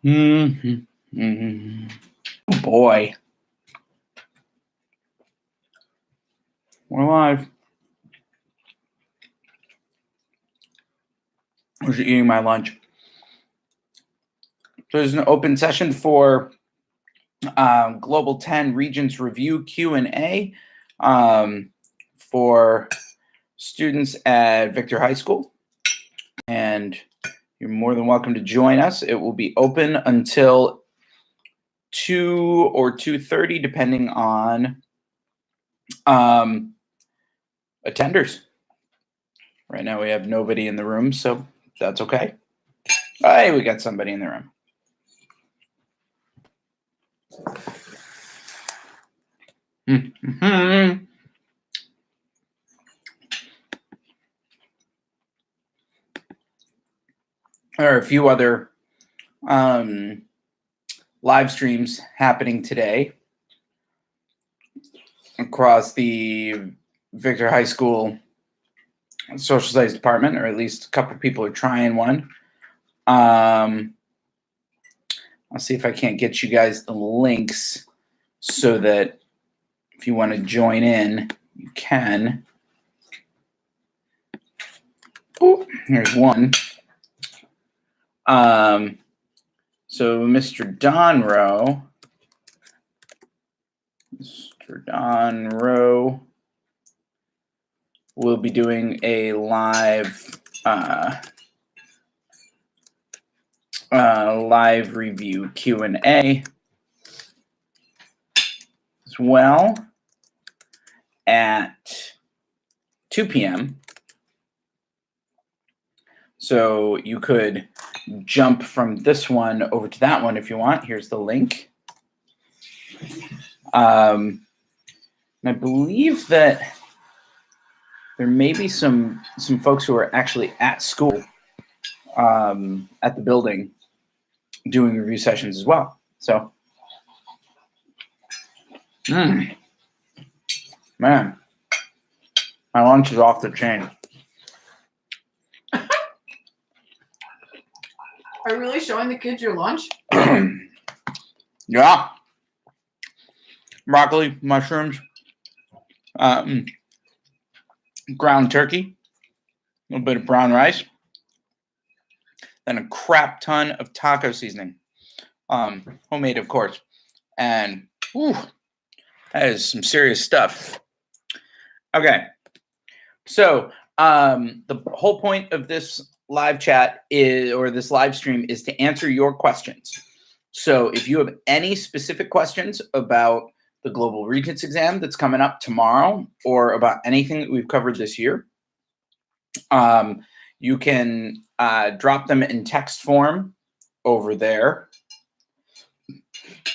Mm-hmm. Oh boy. We're live. I was eating my lunch. So there's an open session for Global 10 Regents Review Q&A for students at Victor High School. And you're more than welcome to join us. It will be open until 2 or 2:30, depending on attenders. Right now we have nobody in the room, so that's okay. Hey, we got somebody in the room. Mm-hmm. There are a few other live streams happening today across the Victor High School social studies department, or at least a couple people are trying one. I'll see if I can't get you guys the links so that if you want to join in, you can. Oh, here's one. So Mr. Donroe will be doing a live live review Q&A as well at 2 p.m. So you could jump from this one over to that one if you want. Here's the link. And I believe that there may be some folks who are actually at school at the building doing review sessions as well. So, man, my lunch is off the chain. Are you really showing the kids your lunch? Yeah. Broccoli, mushrooms, ground turkey, a little bit of brown rice, then a crap ton of taco seasoning, homemade, of course. And that is some serious stuff. Okay. So the whole point of this live chat this live stream is to answer your questions. So if you have any specific questions about the Global Regents exam that's coming up tomorrow, or about anything that we've covered this year, you can drop them in text form over there,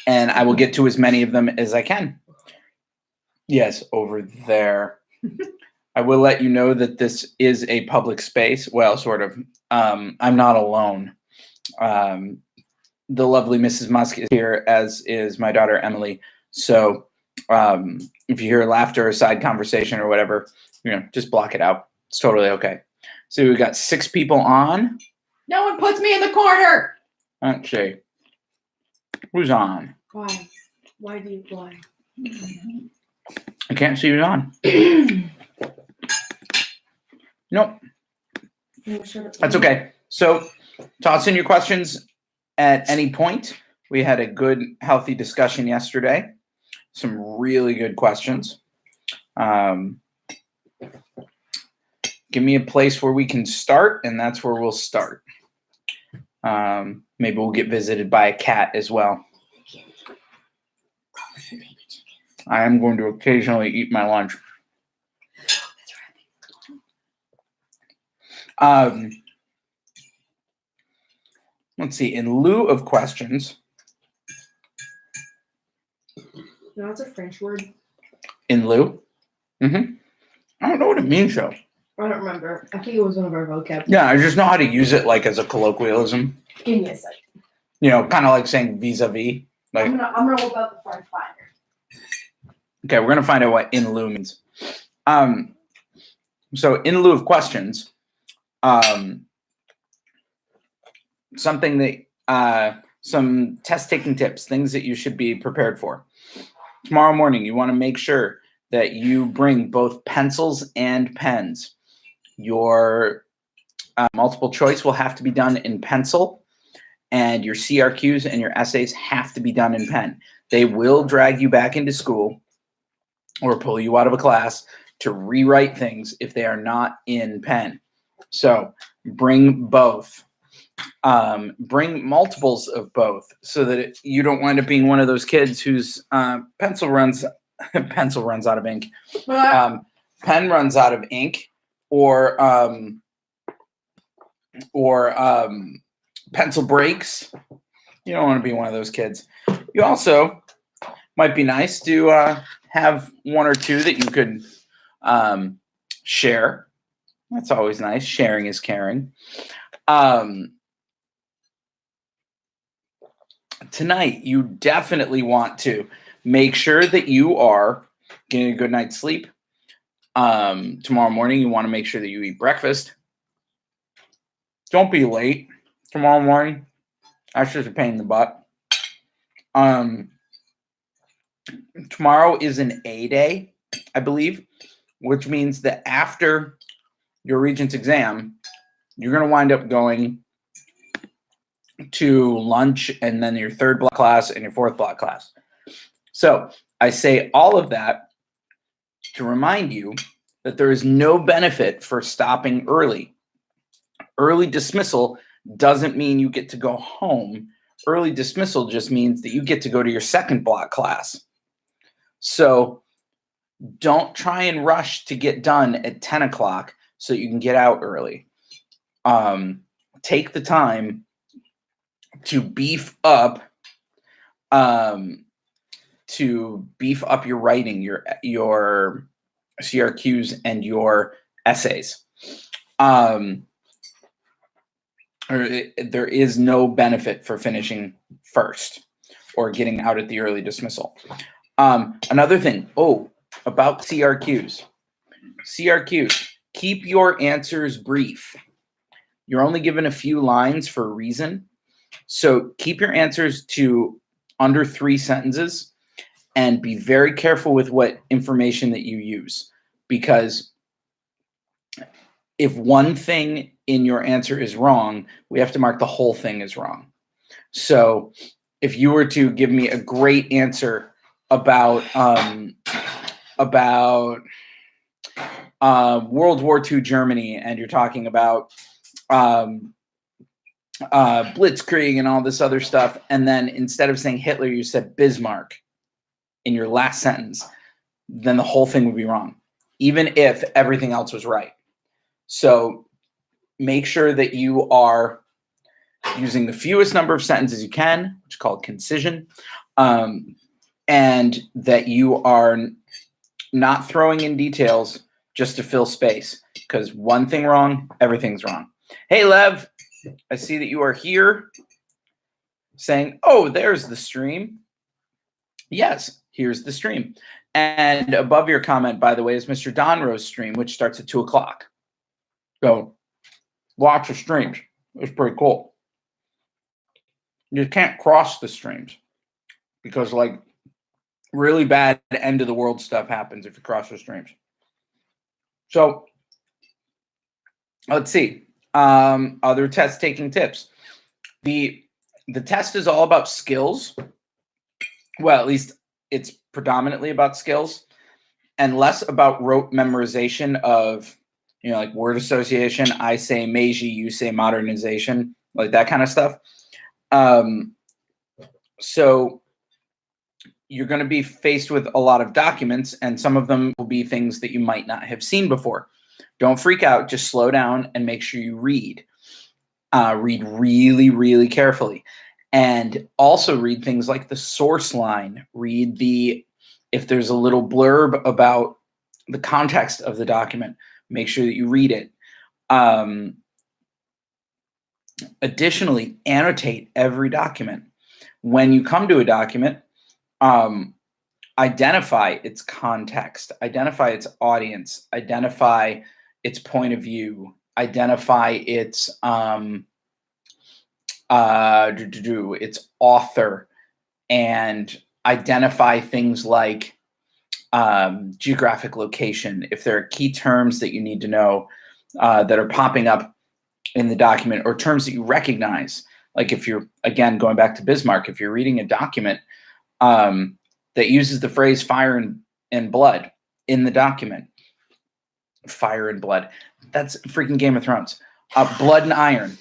and I will get to as many of them as I can. Yes, over there. I will let you know that this is a public space. Well, sort of. I'm not alone. The lovely Mrs. Musk is here, as is my daughter, Emily. So if you hear laughter or side conversation or whatever, just block it out. It's totally okay. So we've got 6 people on. No one puts me in the corner. Let's see. Who's on? Why? Why do you lie? I can't see who's on. Nope. That's okay. So toss in your questions at any point. We had a good, healthy discussion yesterday. Some really good questions. Give me a place where we can start, and that's where we'll start. Maybe we'll get visited by a cat as well. I am going to occasionally eat my lunch. Let's see. In lieu of questions. No, it's a French word. In lieu? Mm-hmm. I don't know what it means, though. I don't remember. I think it was one of our vocab. Yeah, I just know how to use it like as a colloquialism. Give me a second. Kind of like saying vis-a-vis. Like, I'm gonna look up the French finder. Okay, we're gonna find out what in lieu means. So in lieu of questions, something that some test taking tips, things that you should be prepared for. Tomorrow morning, you want to make sure that you bring both pencils and pens. Your multiple choice will have to be done in pencil, and your CRQs and your essays have to be done in pen. They will drag you back into school or pull you out of a class to rewrite things if they are not in pen. So bring both. Bring multiples of both so that you don't wind up being one of those kids whose pencil runs out of ink, pen runs out of ink, or pencil breaks. You don't want to be one of those kids. You also might be nice to have one or two that you could share. That's always nice. Sharing is caring. Tonight, you definitely want to make sure that you are getting a good night's sleep. Tomorrow morning, you want to make sure that you eat breakfast. Don't be late tomorrow morning. That's just a pain in the butt. Tomorrow is an A day, I believe, which means that after your Regents exam, you're going to wind up going to lunch and then your third block class and your fourth block class. So I say all of that to remind you that there is no benefit for stopping early. Early dismissal doesn't mean you get to go home. Early dismissal just means that you get to go to your second block class. So don't try and rush to get done at 10 o'clock so you can get out early. Take the time to beef up your writing, your CRQs and your essays. There is no benefit for finishing first or getting out at the early dismissal. Another thing, about CRQs. CRQs, keep your answers brief. You're only given a few lines for a reason. So keep your answers to under 3 sentences and be very careful with what information that you use. Because if one thing in your answer is wrong, we have to mark the whole thing as wrong. So if you were to give me a great answer about World War II Germany, and you're talking about Blitzkrieg and all this other stuff, and then instead of saying Hitler, you said Bismarck in your last sentence, then the whole thing would be wrong, even if everything else was right. So make sure that you are using the fewest number of sentences you can, which is called concision, and that you are not throwing in details just to fill space, because one thing wrong, everything's wrong. Hey, Lev, I see that you are here saying, there's the stream. Yes, here's the stream. And above your comment, by the way, is Mr. Donro's stream, which starts at 2 o'clock. So watch the streams. It's pretty cool. You can't cross the streams because really bad end of the world stuff happens if you cross the streams. So let's see. Other test taking tips. The test is all about skills. Well, at least it's predominantly about skills and less about rote memorization of, like word association. I say Meiji, you say modernization, like that kind of stuff. So you're going to be faced with a lot of documents, and some of them will be things that you might not have seen before. Don't freak out. Just slow down and make sure you read. Read really, really carefully. And also read things like the source line. Read if there's a little blurb about the context of the document, make sure that you read it. Additionally, annotate every document. When you come to a document, identify its context, identify its audience, identify its point of view, identify its It's author, and identify things like geographic location. If there are key terms that you need to know that are popping up in the document, or terms that you recognize, like if you're, again, going back to Bismarck, if you're reading a document that uses the phrase fire and blood in the document, fire and blood, that's freaking Game of Thrones. Blood and iron.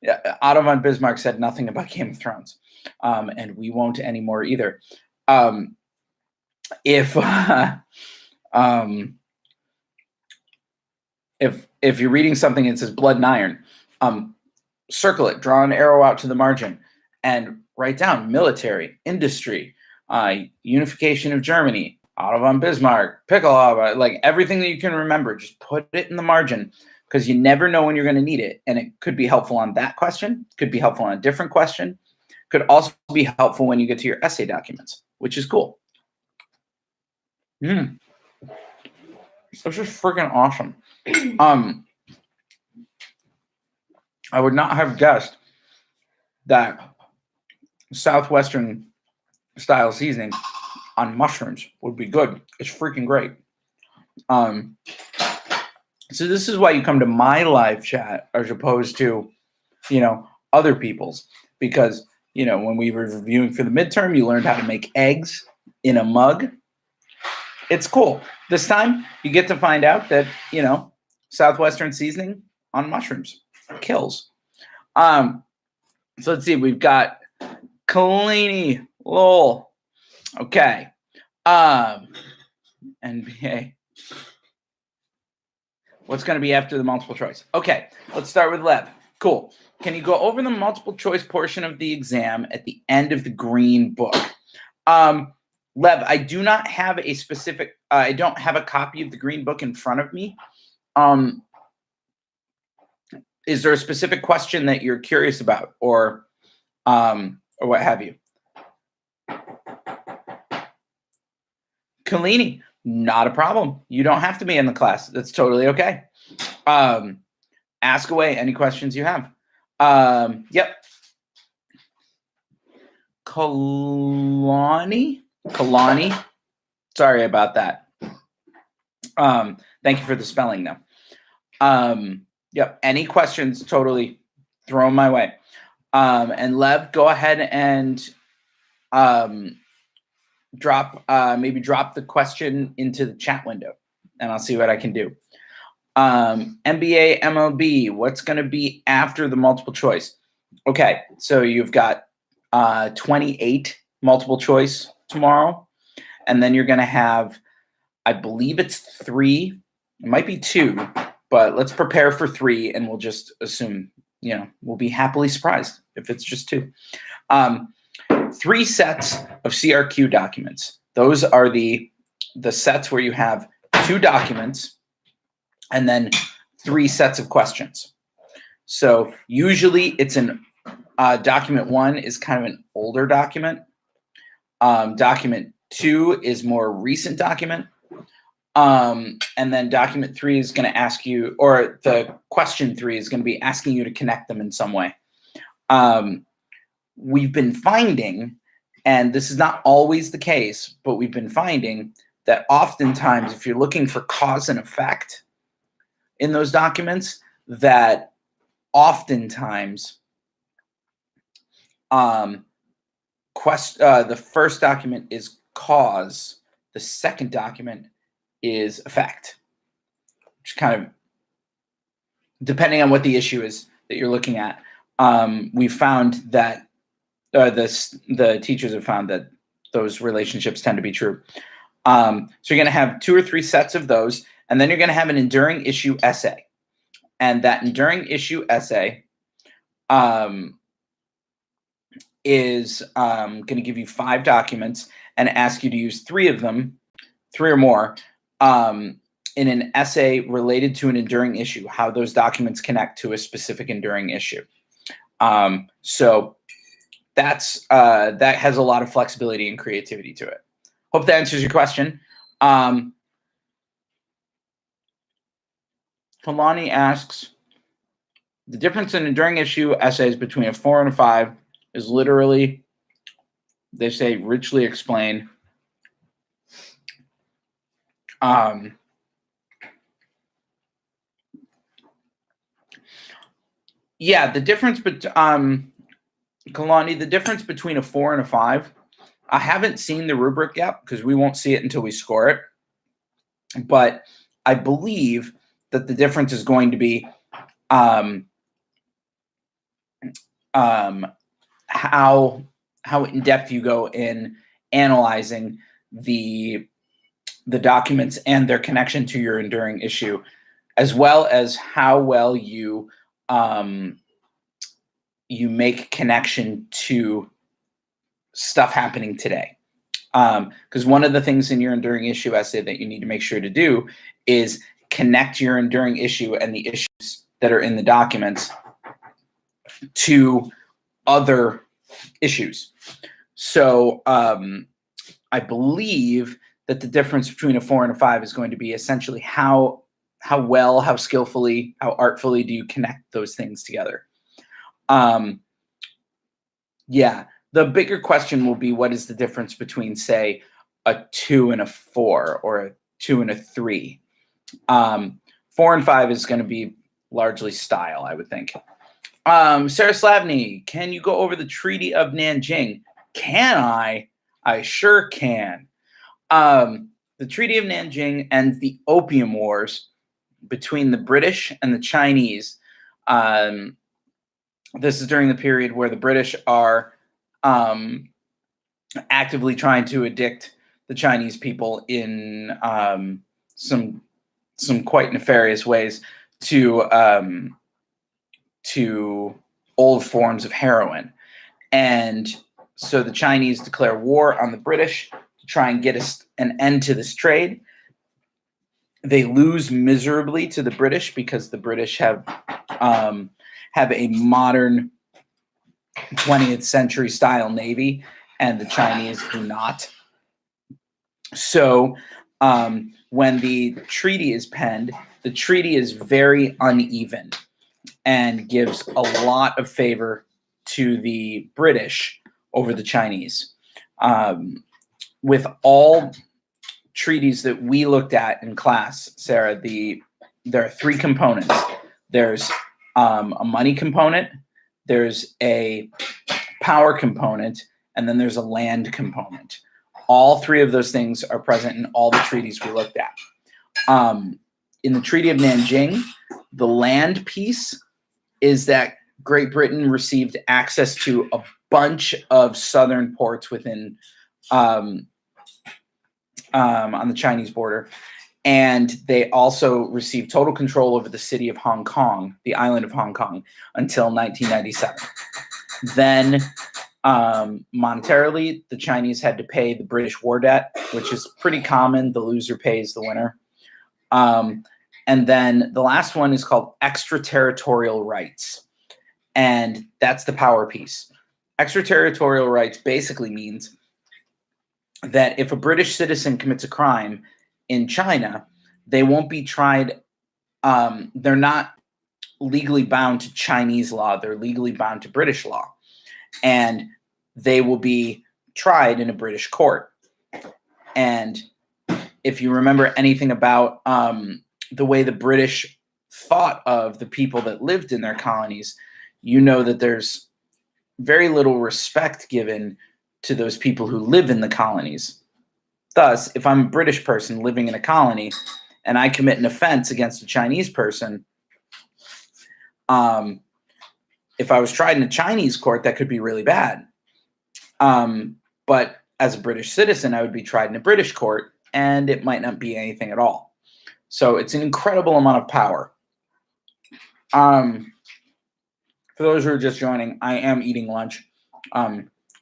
Yeah, Otto von Bismarck said nothing about Game of Thrones, and we won't anymore either. If you're reading something and it says blood and iron, circle it, draw an arrow out to the margin, and write down military, industry, unification of Germany, Otto von Bismarck, Piccola, like everything that you can remember. Just put it in the margin, because you never know when you're going to need it. And it could be helpful on that question, could be helpful on a different question, could also be helpful when you get to your essay documents, which is cool. This is freaking awesome. I would not have guessed that Southwestern style seasoning on mushrooms would be good. It's freaking great. So this is why you come to my live chat as opposed to, other people's, because, when we were reviewing for the midterm, you learned how to make eggs in a mug. It's cool. This time you get to find out that, Southwestern seasoning on mushrooms kills. So let's see. We've got Kalini, lol. Okay. NBA. What's going to be after the multiple choice? Okay, let's start with Lev. Cool. Can you go over the multiple choice portion of the exam at the end of the green book? Lev, I do not have a specific, I don't have a copy of the green book in front of me. Is there a specific question that you're curious about, or what have you? Kalini, not a problem. You don't have to be in the class. That's totally okay. Ask away any questions you have. Yep. Kalani. Sorry about that. Thank you for the spelling, though. Yep. Any questions, totally throw them my way. And Lev, go ahead and drop the question into the chat window, and I'll see what I can do. NBA, MLB, what's going to be after the multiple choice? Okay, so you've got 28 multiple choice tomorrow, and then you're going to have, I believe it's 3, it might be 2, but let's prepare for 3, and we'll just assume, we'll be happily surprised if it's just 2. 3 sets of CRQ documents. Those are the sets where you have 2 documents and then 3 sets of questions. So usually it's document 1 is kind of an older document. Document 2 is more recent document. And then document 3 is going to ask you, or the question 3 is going to be asking you to connect them in some way. We've been finding, and this is not always the case, but we've been finding that oftentimes if you're looking for cause and effect in those documents, that oftentimes the first document is cause, the second document is effect, which kind of, depending on what the issue is that you're looking at, we found that the teachers have found that those relationships tend to be true. So you're going to have 2 or 3 sets of those, and then you're going to have an enduring issue essay. And that enduring issue essay is going to give you 5 documents and ask you to use 3 of them, 3 or more, in an essay related to an enduring issue, how those documents connect to a specific enduring issue. So that has a lot of flexibility and creativity to it. Hope that answers your question. Kalani asks, The difference in enduring issue essays between a 4 and a 5 is literally, they say, richly explained. Yeah, the difference Kalani, the difference between a 4 and a 5, I haven't seen the rubric yet because we won't see it until we score it. But I believe that the difference is going to be how in depth you go in analyzing the documents and their connection to your enduring issue, as well as how well you you make connection to stuff happening today. Because one of the things in your enduring issue essay that you need to make sure to do is connect your enduring issue and the issues that are in the documents to other issues. So I believe that the difference between a 4 and a 5 is going to be essentially how well, how skillfully, how artfully do you connect those things together. Yeah, the bigger question will be, what is the difference between, say, a 2 and a 4 or a 2 and a 3? 4 and 5 is going to be largely style, I would think. Sarah Slavny, can you go over the Treaty of Nanjing? Can I? I sure can. The Treaty of Nanjing ends the Opium Wars between the British and the Chinese. This is during the period where the British are actively trying to addict the Chinese people in some quite nefarious ways to old forms of heroin. And so the Chinese declare war on the British to try and get an end to this trade. They lose miserably to the British because the British have a modern 20th century style navy, and the Chinese do not. So when the treaty is penned, the treaty is very uneven and gives a lot of favor to the British over the Chinese. With all treaties that we looked at in class, Sarah, there are 3 components. There's a money component, there's a power component, and then there's a land component. All 3 of those things are present in all the treaties we looked at. In the Treaty of Nanjing, the land piece is that Great Britain received access to a bunch of southern ports within on the Chinese border, and they also received total control over the city of Hong Kong, the island of Hong Kong, until 1997. Then monetarily, the Chinese had to pay the British war debt, which is pretty common. The loser pays the winner. And then the last one is called extraterritorial rights. And that's the power piece. Extraterritorial rights basically means that if a British citizen commits a crime in China, they won't be tried. They're not legally bound to Chinese law. They're legally bound to British law. And they will be tried in a British court. And if you remember anything about the way the British thought of the people that lived in their colonies, you know that there's very little respect given to those people who live in the colonies. Thus, if I'm a British person living in a colony and I commit an offense against a Chinese person, if I was tried in a Chinese court, that could be really bad. But as a British citizen, I would be tried in a British court, and it might not be anything at all. So it's an incredible amount of power. For those who are just joining, I am eating lunch.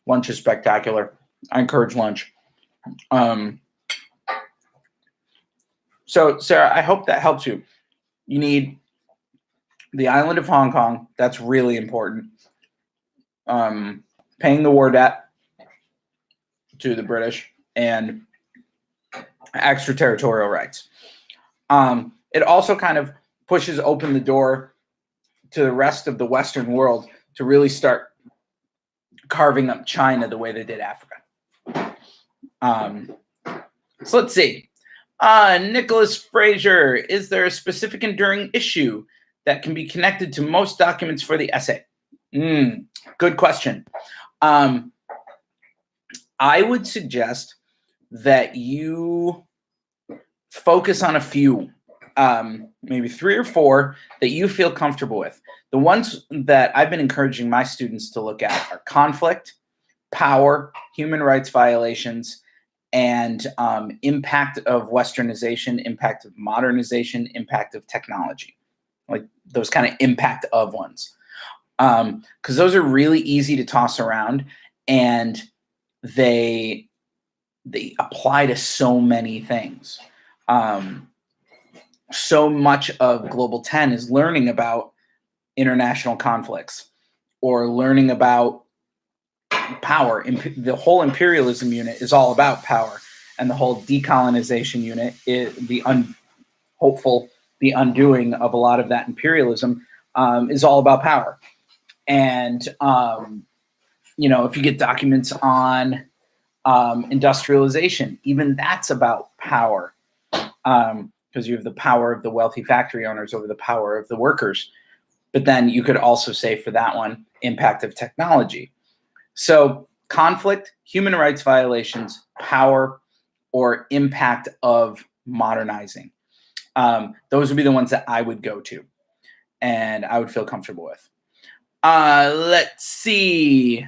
Lunch is spectacular. I encourage lunch. So, Sarah, I hope that helps you. You need the island of Hong Kong. That's really important. Paying the war debt to the British and extraterritorial rights. It also kind of pushes open the door to the rest of the Western world to really start carving up China the way they did Africa. So let's see. Nicholas Frazier, is there a specific enduring issue that can be connected to most documents for the essay? Good question. I would suggest that you focus on a few, maybe 3 or 4 that you feel comfortable with. The ones that I've been encouraging my students to look at are conflict, power, human rights violations, and impact of westernization, impact of modernization, impact of technology, like those kind of impact of ones. Because those are really easy to toss around, and they apply to so many things. So much of Global 10 is learning about international conflicts or learning about power. The whole imperialism unit is all about power, and the whole decolonization unit is the undoing of a lot of that imperialism is all about power. And if you get documents on industrialization, even that's about power, because you have the power of the wealthy factory owners over the power of the workers. But then you could also say for that one, impact of technology. So conflict, human rights violations, power, or impact of modernizing. Those would be the ones that I would go to and I would feel comfortable with. Let's see.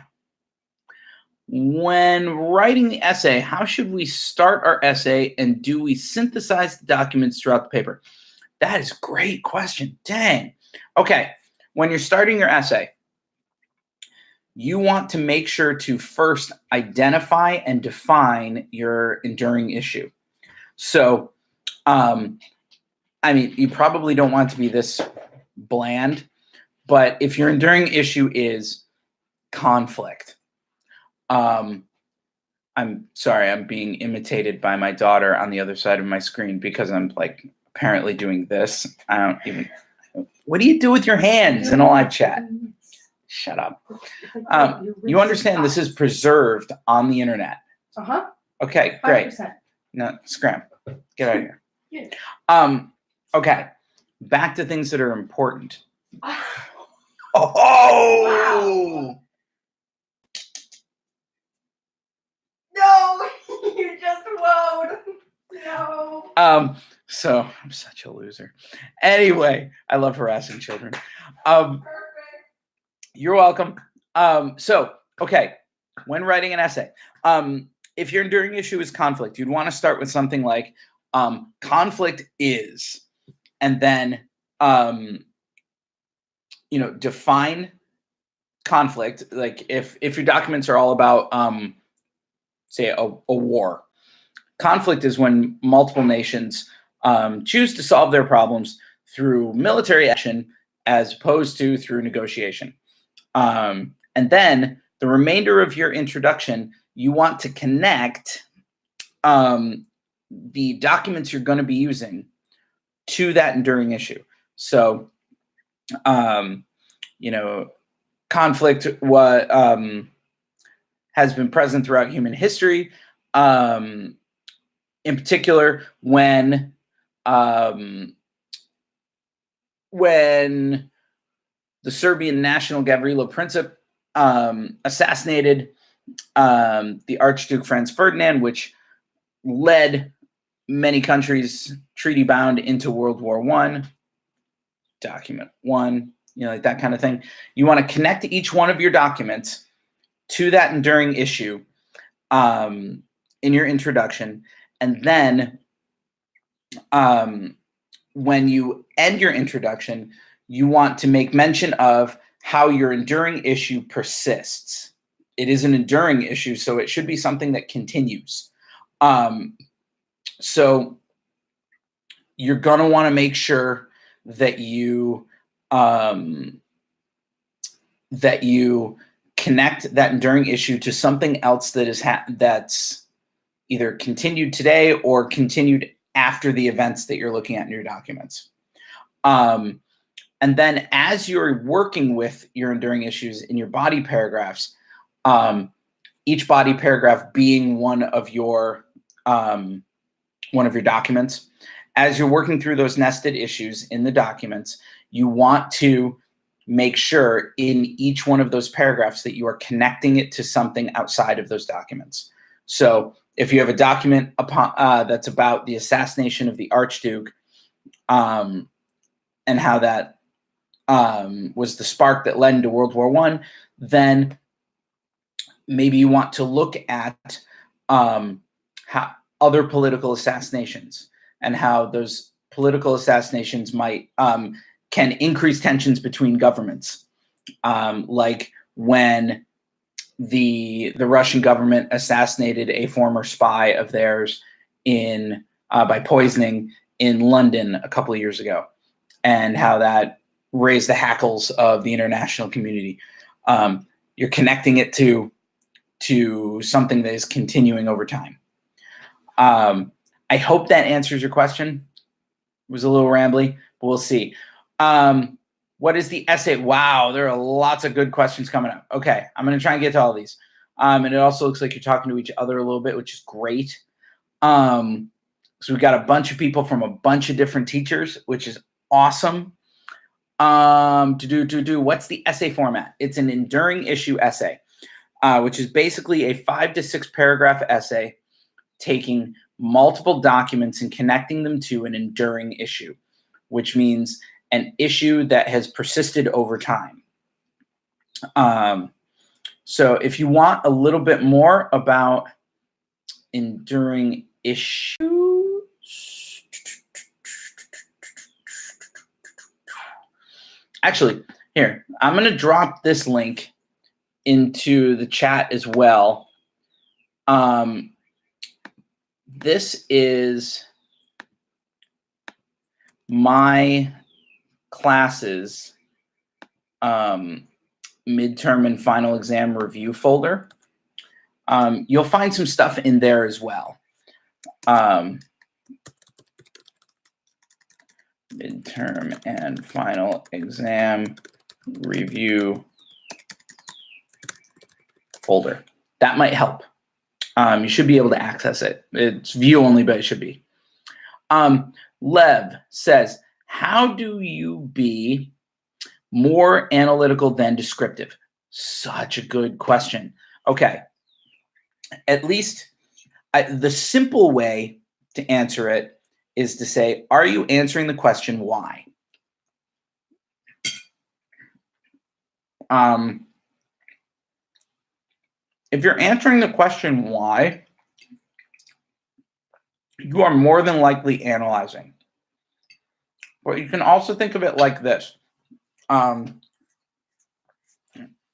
When writing the essay, how should we start our essay, and do we synthesize the documents throughout the paper? That is a great question. Dang. Okay. When you're starting your essay, you want to make sure to first identify and define your enduring issue. So, you probably don't want to be this bland, but if your enduring issue is conflict, I'm sorry, I'm being imitated by my daughter on the other side of my screen because I'm apparently doing this. What do you do with your hands in a live chat? Shut up. You understand this is preserved on the internet. Uh-huh. Okay, great. 100%. No, scram. Get out of here. Yeah. Okay. Back to things that are important. Wow. No, you just won't. No. So I'm such a loser. Anyway, I love harassing children. Perfect. You're welcome. Okay, when writing an essay, if your enduring issue is conflict, you'd want to start with something like conflict is, and then define conflict. Like if your documents are all about say a war. Conflict is when multiple nations choose to solve their problems through military action as opposed to through negotiation. And then the remainder of your introduction, you want to connect the documents you're going to be using to that enduring issue. So, conflict has been present throughout human history. In particular, when the Serbian national Gavrilo Princip assassinated the Archduke Franz Ferdinand, which led many countries treaty-bound into World War I, document 1, like that kind of thing. You want to connect each one of your documents to that enduring issue in your introduction. And then when you end your introduction, you want to make mention of how your enduring issue persists. It is an enduring issue, so it should be something that continues. So you're going to want to make sure that you connect that enduring issue to something else that is that's either continued today or continued after the events that you're looking at in your documents. And And then as you're working with your enduring issues in your body paragraphs, each body paragraph being one of your documents, as you're working through those nested issues in the documents, you want to make sure in each one of those paragraphs that you are connecting it to something outside of those documents. So if you have a document that's about the assassination of the Archduke, and how that was the spark that led into World War I, then maybe you want to look at how other political assassinations and how those political assassinations might can increase tensions between governments, like when the Russian government assassinated a former spy of theirs in by poisoning in London a couple of years ago, and how that raised the hackles of the international community. You're connecting it to something that is continuing over time. I hope that answers your question. It was a little rambly, but we'll see. What is the essay? Wow, there are lots of good questions coming up. Okay, I'm going to try and get to all of these. And it also looks like you're talking to each other a little bit, which is great. So we've got a bunch of people from a bunch of different teachers, which is awesome. What's the essay format? It's an enduring issue essay, which is basically a 5 to 6 paragraph essay taking multiple documents and connecting them to an enduring issue, which means an issue that has persisted over time. So if you want a little bit more about enduring issues, actually, here, I'm going to drop this link into the chat as well. This is my classes midterm and final exam review folder. You'll find some stuff in there as well. Midterm and final exam review folder. That might help. You should be able to access it. It's view only, but it should be. Lev says, how do you be more analytical than descriptive? Such a good question. Okay. At least the simple way to answer it is to say, are you answering the question why? If you're answering the question why, you are more than likely analyzing. But you can also think of it like this.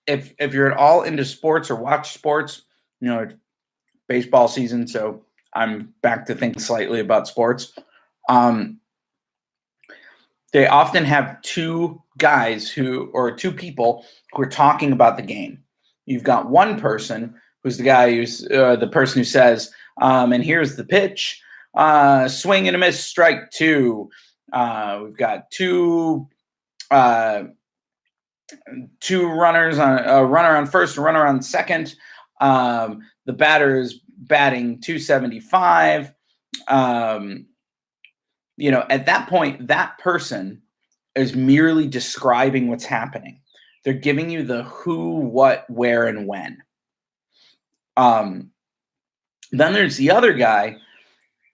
If you're at all into sports or watch sports, you know, it's baseball season, so I'm back to think slightly about sports. They often have two people who are talking about the game. You've got one person who's the guy who's the person who says, and here's the pitch, swing and a miss, strike 2. We've got two runners, a runner on first, a runner on second. The batter is batting 275. At that point, that person is merely describing what's happening. They're giving you the who, what, where, and when. Then there's the other guy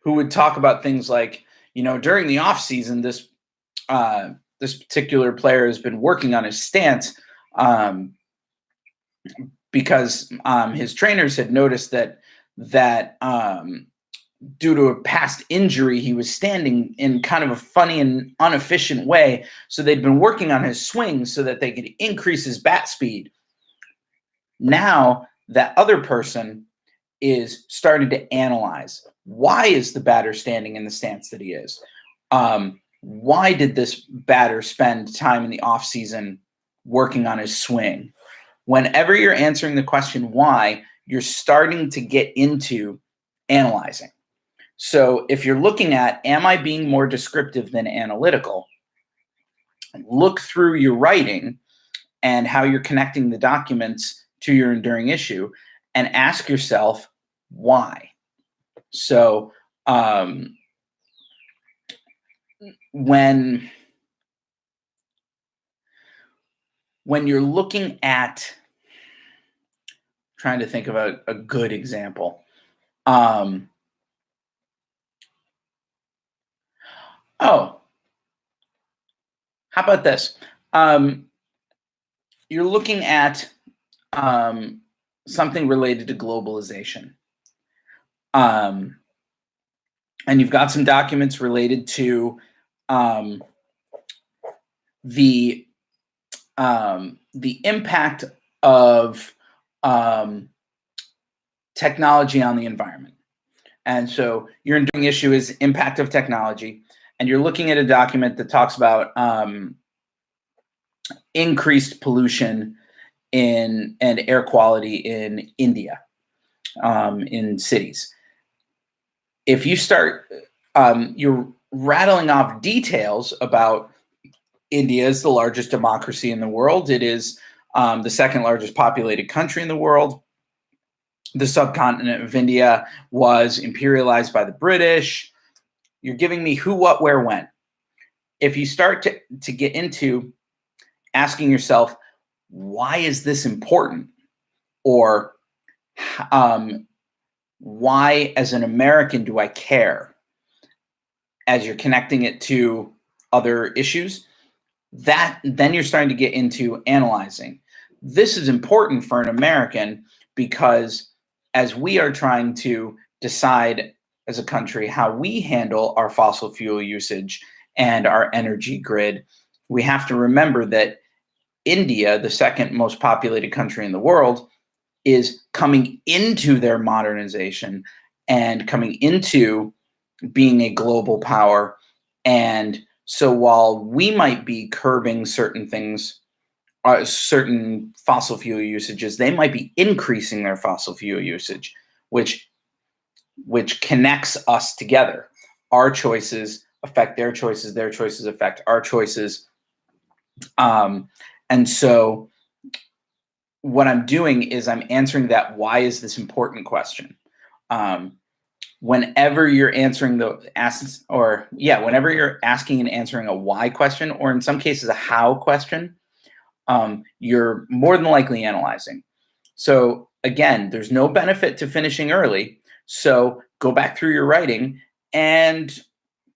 who would talk about things like, during the off season, this particular player has been working on his stance because his trainers had noticed that due to a past injury, he was standing in kind of a funny and inefficient way. So they'd been working on his swing so that they could increase his bat speed. Now that other person is starting to analyze, why is the batter standing in the stance that he is? Why did this batter spend time in the off season working on his swing? Whenever you're answering the question why, you're starting to get into analyzing. So if you're looking at, am I being more descriptive than analytical? look through your writing and how you're connecting the documents to your enduring issue and ask yourself why. So when you're looking at, trying to think of a good example. Oh, how about this? You're looking at something related to globalization. And you've got some documents related to the impact of technology on the environment. And so your enduring issue is impact of technology. And you're looking at a document that talks about increased pollution and air quality in India, in cities. If you start, you're rattling off details about India is the largest democracy in the world. It is the second largest populated country in the world. The subcontinent of India was imperialized by the British. You're giving me who, what, where, when. If you start to get into asking yourself, why is this important? Or why, as an American, do I care? As you're connecting it to other issues, then you're starting to get into analyzing. This is important for an American because as we are trying to decide as a country how we handle our fossil fuel usage and our energy grid, we have to remember that India, the second most populated country in the world, is coming into their modernization and coming into being a global power. And so while we might be curbing certain things, certain fossil fuel usages, they might be increasing their fossil fuel usage, which connects us together. Our choices affect their choices affect our choices. And so what I'm doing is I'm answering that why is this important question. Whenever you're answering whenever you're asking and answering a why question, or in some cases a how question, you're more than likely analyzing. So again, there's no benefit to finishing early. So go back through your writing and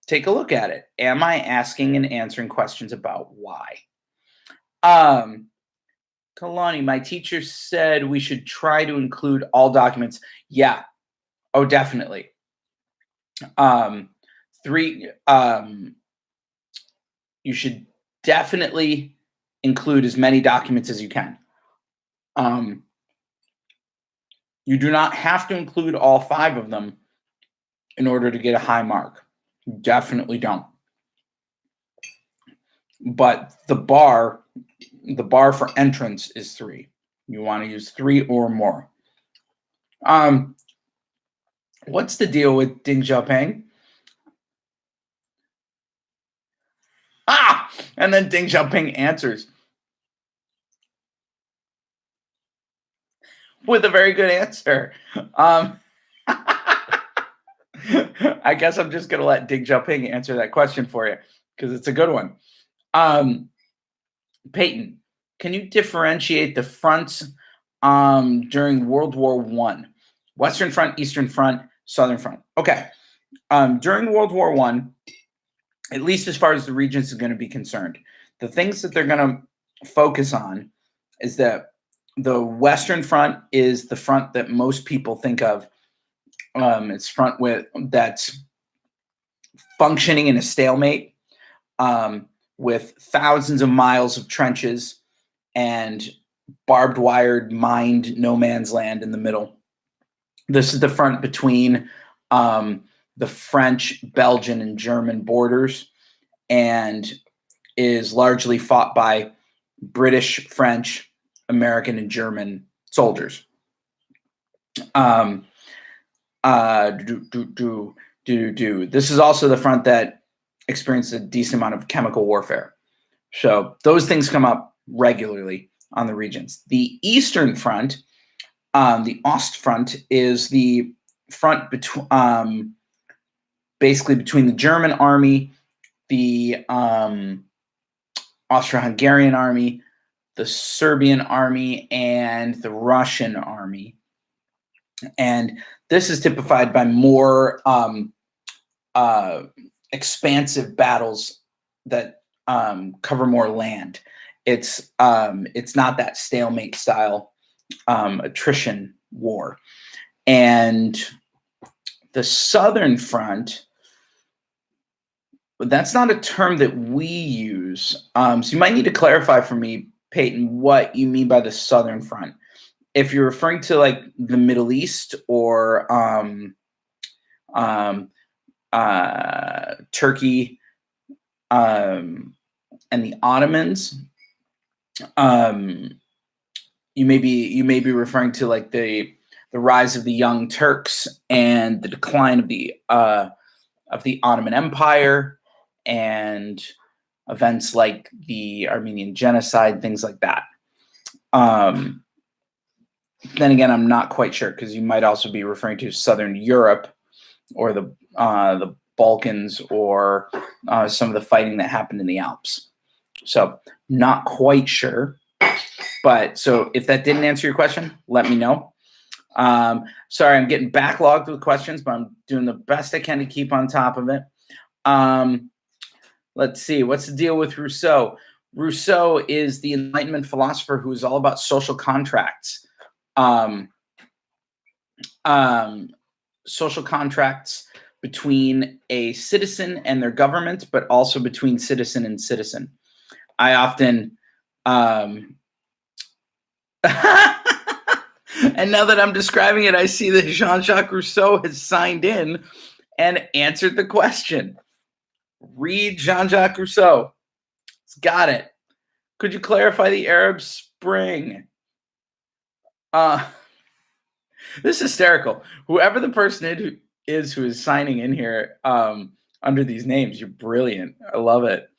take a look at it. Am I asking and answering questions about why? Kalani, my teacher said we should try to include all documents. Yeah. Oh, definitely. You should definitely include as many documents as you can. You do not have to include all 5 of them in order to get a high mark. You definitely don't. But the bar for entrance is 3. You want to use 3 or more. What's the deal with Deng Xiaoping? And then Deng Xiaoping answers with a very good answer. I guess I'm just going to let Deng Xiaoping answer that question for you because it's a good one. Peyton, can you differentiate the fronts during World War I? Western Front, Eastern Front, Southern Front. Okay. During World War I, at least as far as the Regents is going to be concerned, the things that they're going to focus on is that the Western Front is the front that most people think of. It's front that's functioning in a stalemate, with thousands of miles of trenches and barbed wired mined no man's land in the middle. This is the front between the French, Belgian, and German borders, and is largely fought by British, French, American, and German soldiers. This is also the front that experienced a decent amount of chemical warfare. So those things come up regularly on the Regents. The Eastern Front, the Ostfront, is the front between basically between the German army, the Austro-Hungarian army, the Serbian army, and the Russian army. And this is typified by more expansive battles that cover more land. It's not that stalemate style attrition war. And the Southern Front, that's not a term that we use. So you might need to clarify for me, Peyton, what you mean by the Southern Front. If you're referring to like the Middle East or Turkey and the Ottomans, you may be referring to like the rise of the Young Turks and the decline of the Ottoman Empire and events like the Armenian genocide, things like that. Then again, I'm not quite sure because you might also be referring to Southern Europe or the Balkans or some of the fighting that happened in the Alps. So not quite sure. But so if that didn't answer your question, let me know. Sorry, I'm getting backlogged with questions, but I'm doing the best I can to keep on top of it. Let's see. What's the deal with Rousseau? Rousseau is the Enlightenment philosopher who is all about social contracts. Social contracts between a citizen and their government, but also between citizen and citizen. I often, and now that I'm describing it, I see that Jean-Jacques Rousseau has signed in and answered the question. Read Jean-Jacques Rousseau. It's got it. Could you clarify the Arab Spring? This is hysterical. Whoever the person who is signing in here under these names, you're brilliant. I love it.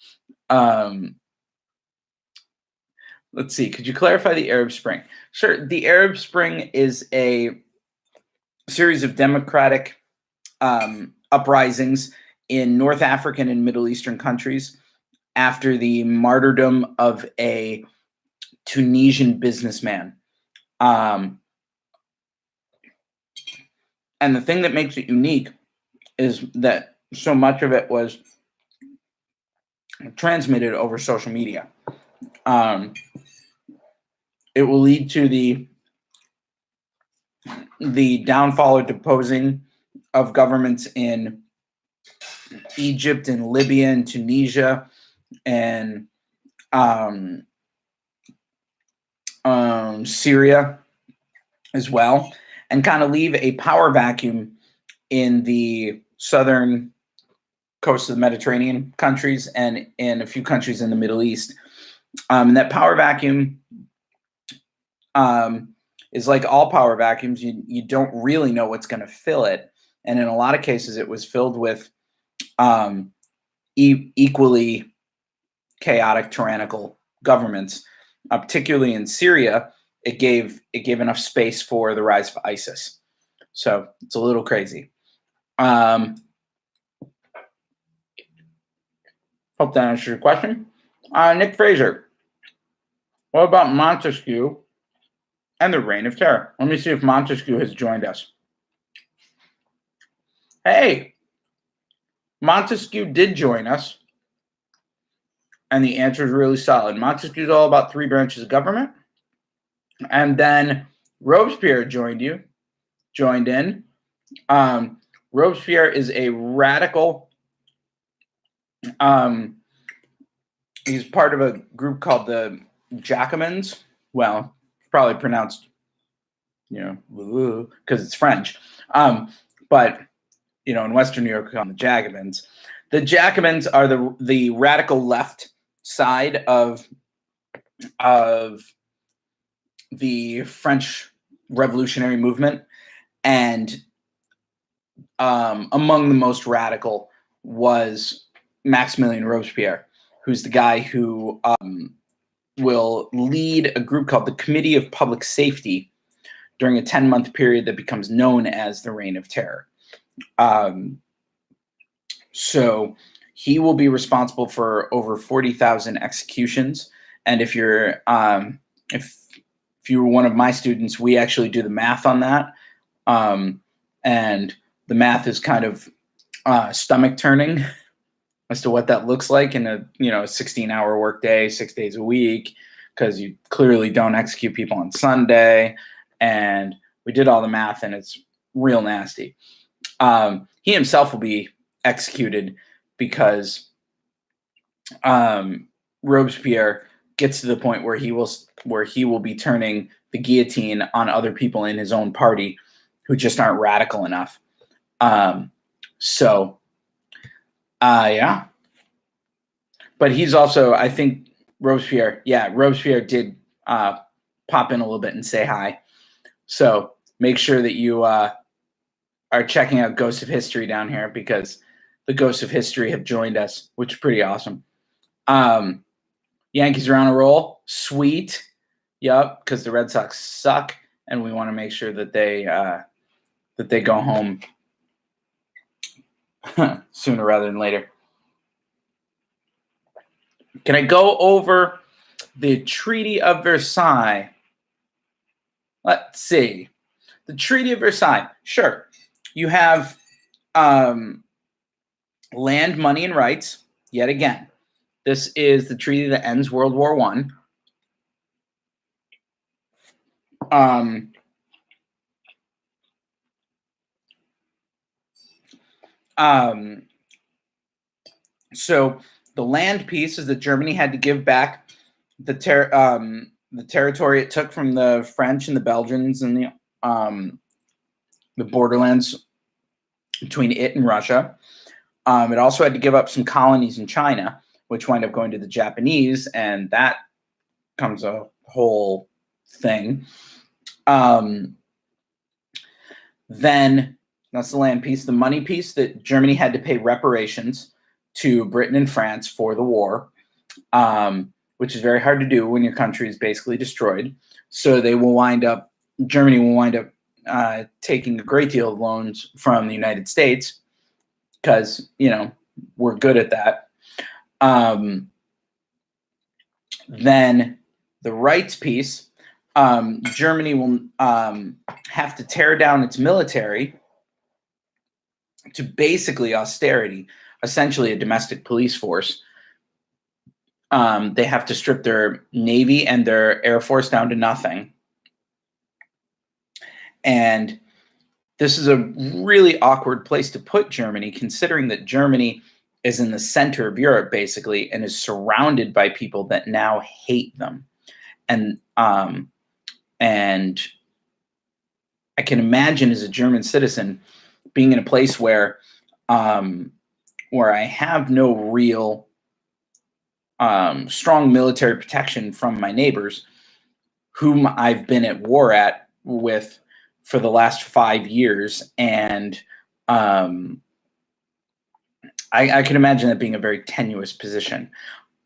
Let's see. Could you clarify the Arab Spring? Sure. The Arab Spring is a series of democratic uprisings in North African and Middle Eastern countries after the martyrdom of a Tunisian businessman. And the thing that makes it unique is that so much of it was transmitted over social media. It will lead to the downfall or deposing of governments in Egypt and Libya and Tunisia and Syria as well, and kind of leave a power vacuum in the southern coast of the Mediterranean countries and in a few countries in the Middle East. And that power vacuum is like all power vacuums. You don't really know what's going to fill it. And in a lot of cases, it was filled with equally chaotic, tyrannical governments. Particularly in Syria, it gave enough space for the rise of ISIS. So it's a little crazy. Hope that answers your question. Nick Fraser, what about Montesquieu and the Reign of Terror? Let me see if Montesquieu has joined us. Hey, Montesquieu did join us. And the answer is really solid. Montesquieu is all about three branches of government. And then Robespierre joined in. Robespierre is a radical. He's part of a group called the Jacobins. Well, probably pronounced, because it's French. But, in Western New York, we call them the Jacobins. The Jacobins are the radical left side of the French Revolutionary movement, and among the most radical was Maximilien Robespierre. who's the guy who will lead a group called the Committee of Public Safety during a 10-month period that becomes known as the Reign of Terror. So he will be responsible for over 40,000 executions. And if you're if you were one of my students, we actually do the math on that. And the math is kind of stomach turning as to what that looks like in a 16-hour workday, 6 days a week, because you clearly don't execute people on Sunday. And we did all the math, and it's real nasty. He himself will be executed because Robespierre gets to the point where he will be turning the guillotine on other people in his own party who just aren't radical enough. Yeah. But he's also, I think, Robespierre did pop in a little bit and say hi. So make sure that you are checking out Ghosts of History down here, because the Ghosts of History have joined us, which is pretty awesome. Yankees are on a roll. Sweet. Yep, because the Red Sox suck, and we want to make sure that they go home sooner rather than later. Can I go over the Treaty of Versailles? Let's see. The Treaty of Versailles. Sure. You have land, money, and rights. Yet again, this is the treaty that ends World War I. So the land piece is that Germany had to give back the territory it took from the French and the Belgians and the borderlands between it and Russia. It also had to give up some colonies in China, which wind up going to the Japanese, and that comes a whole thing. Then that's the land piece. The money piece, that Germany had to pay reparations to Britain and France for the war, which is very hard to do when your country is basically destroyed. So Germany will wind up taking a great deal of loans from the United States, because, we're good at that. Then the rights piece, Germany will have to tear down its military to basically austerity, essentially a domestic police force. They have to strip their Navy and their Air Force down to nothing. And this is a really awkward place to put Germany, considering that Germany is in the center of Europe, basically, and is surrounded by people that now hate them. And I can imagine, as a German citizen, being in a place where I have no real strong military protection from my neighbors, whom I've been at war with for the last 5 years. And I can imagine that being a very tenuous position.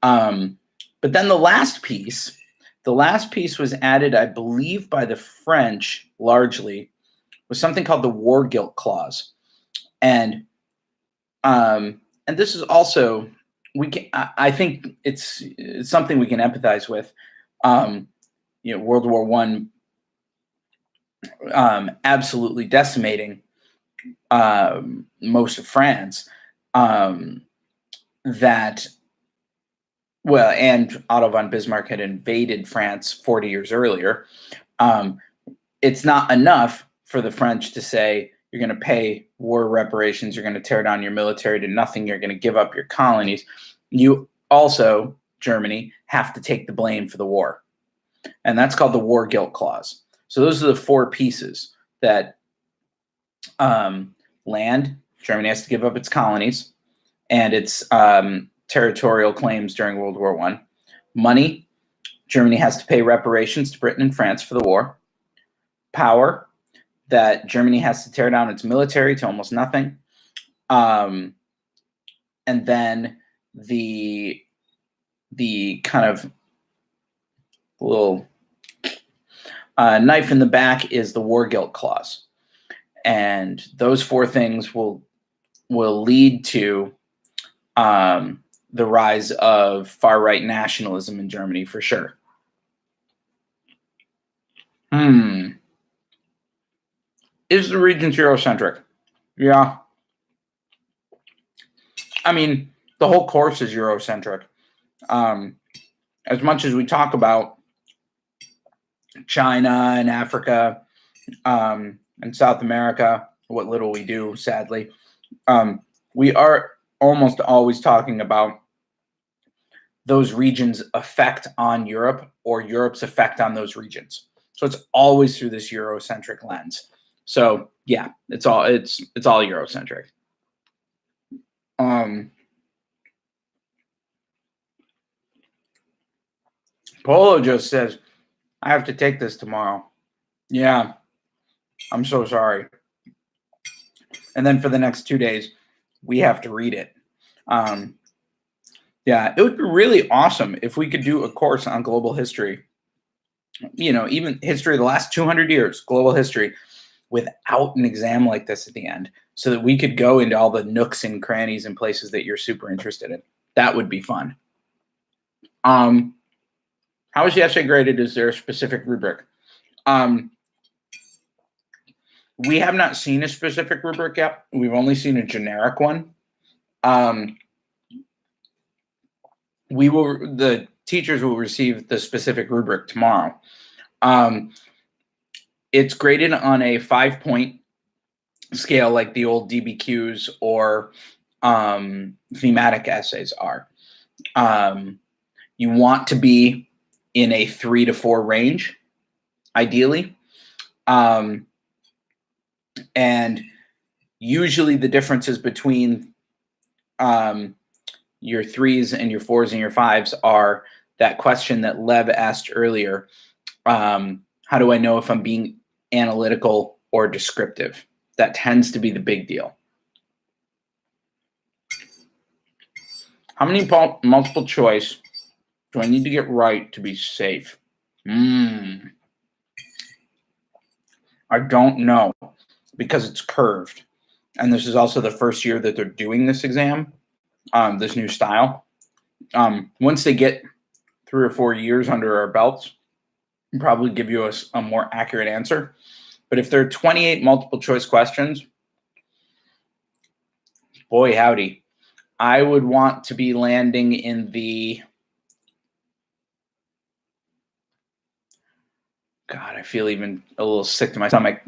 But then the last piece was added, I believe, by the French largely, was something called the War Guilt Clause. And this is also, I think it's something we can empathize with. World War I, absolutely decimating most of France. And Otto von Bismarck had invaded France 40 years earlier. It's not enough for the French to say, you're going to pay war reparations, you're going to tear down your military to nothing, you're going to give up your colonies. You also, Germany, have to take the blame for the war. And that's called the War Guilt Clause. So those are the four pieces that land, Germany has to give up its colonies and its territorial claims during World War I. Money, Germany has to pay reparations to Britain and France for the war. Power, that Germany has to tear down its military to almost nothing. And then the the kind of little knife in the back is the war guilt clause. And those four things will lead to the rise of far-right nationalism in Germany for sure. Is the Regents Eurocentric? Yeah. I mean, the whole course is Eurocentric. As much as we talk about China and Africa and South America, what little we do, sadly, we are almost always talking about those regions' effect on Europe or Europe's effect on those regions. So it's always through this Eurocentric lens. So yeah, it's all Eurocentric. Polo just says, I have to take this tomorrow. Yeah, I'm so sorry. And then for the next 2 days, we have to read it. Yeah, it would be really awesome if we could do a course on global history, even history of the last 200 years, global history, without an exam like this at the end, so that we could go into all the nooks and crannies and places that you're super interested in. That would be fun. How is the essay graded? Is there a specific rubric? We have not seen a specific rubric yet. We've only seen a generic one. The teachers will receive the specific rubric tomorrow. It's graded on a 5-point scale like the old DBQs or thematic essays are. You want to be in a 3 to 4 range, ideally. And usually the differences between your 3s and your 4s and your 5s are that question that Lev asked earlier. How do I know if I'm being analytical or descriptive? That tends to be the big deal. How many multiple choice do I need to get right to be safe? I don't know, because it's curved. And this is also the first year that they're doing this exam, this new style. Once they get 3 or 4 years under our belts, we'll probably give you a more accurate answer. But if there are 28 multiple choice questions, boy howdy, I would want to be landing in the... God, I feel even a little sick to my stomach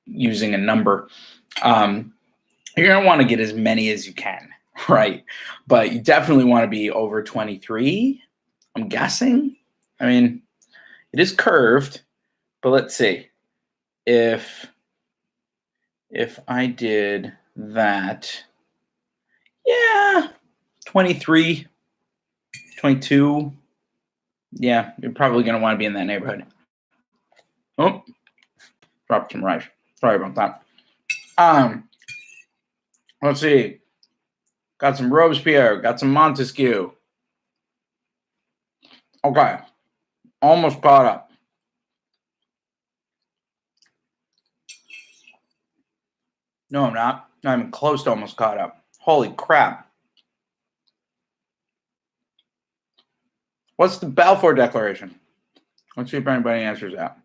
using a number. You're going to want to get as many as you can, right? But you definitely want to be over 23, I'm guessing. I mean, it is curved, but let's see. If I did that, yeah, 23, 22, yeah, you're probably going to want to be in that neighborhood. Oh, dropped some rice. Sorry about that. Let's see. Got some Robespierre. Got some Montesquieu. Okay. Almost caught up. No, I'm not. Not even close to almost caught up. Holy crap. What's the Balfour Declaration? Let's see if anybody answers that.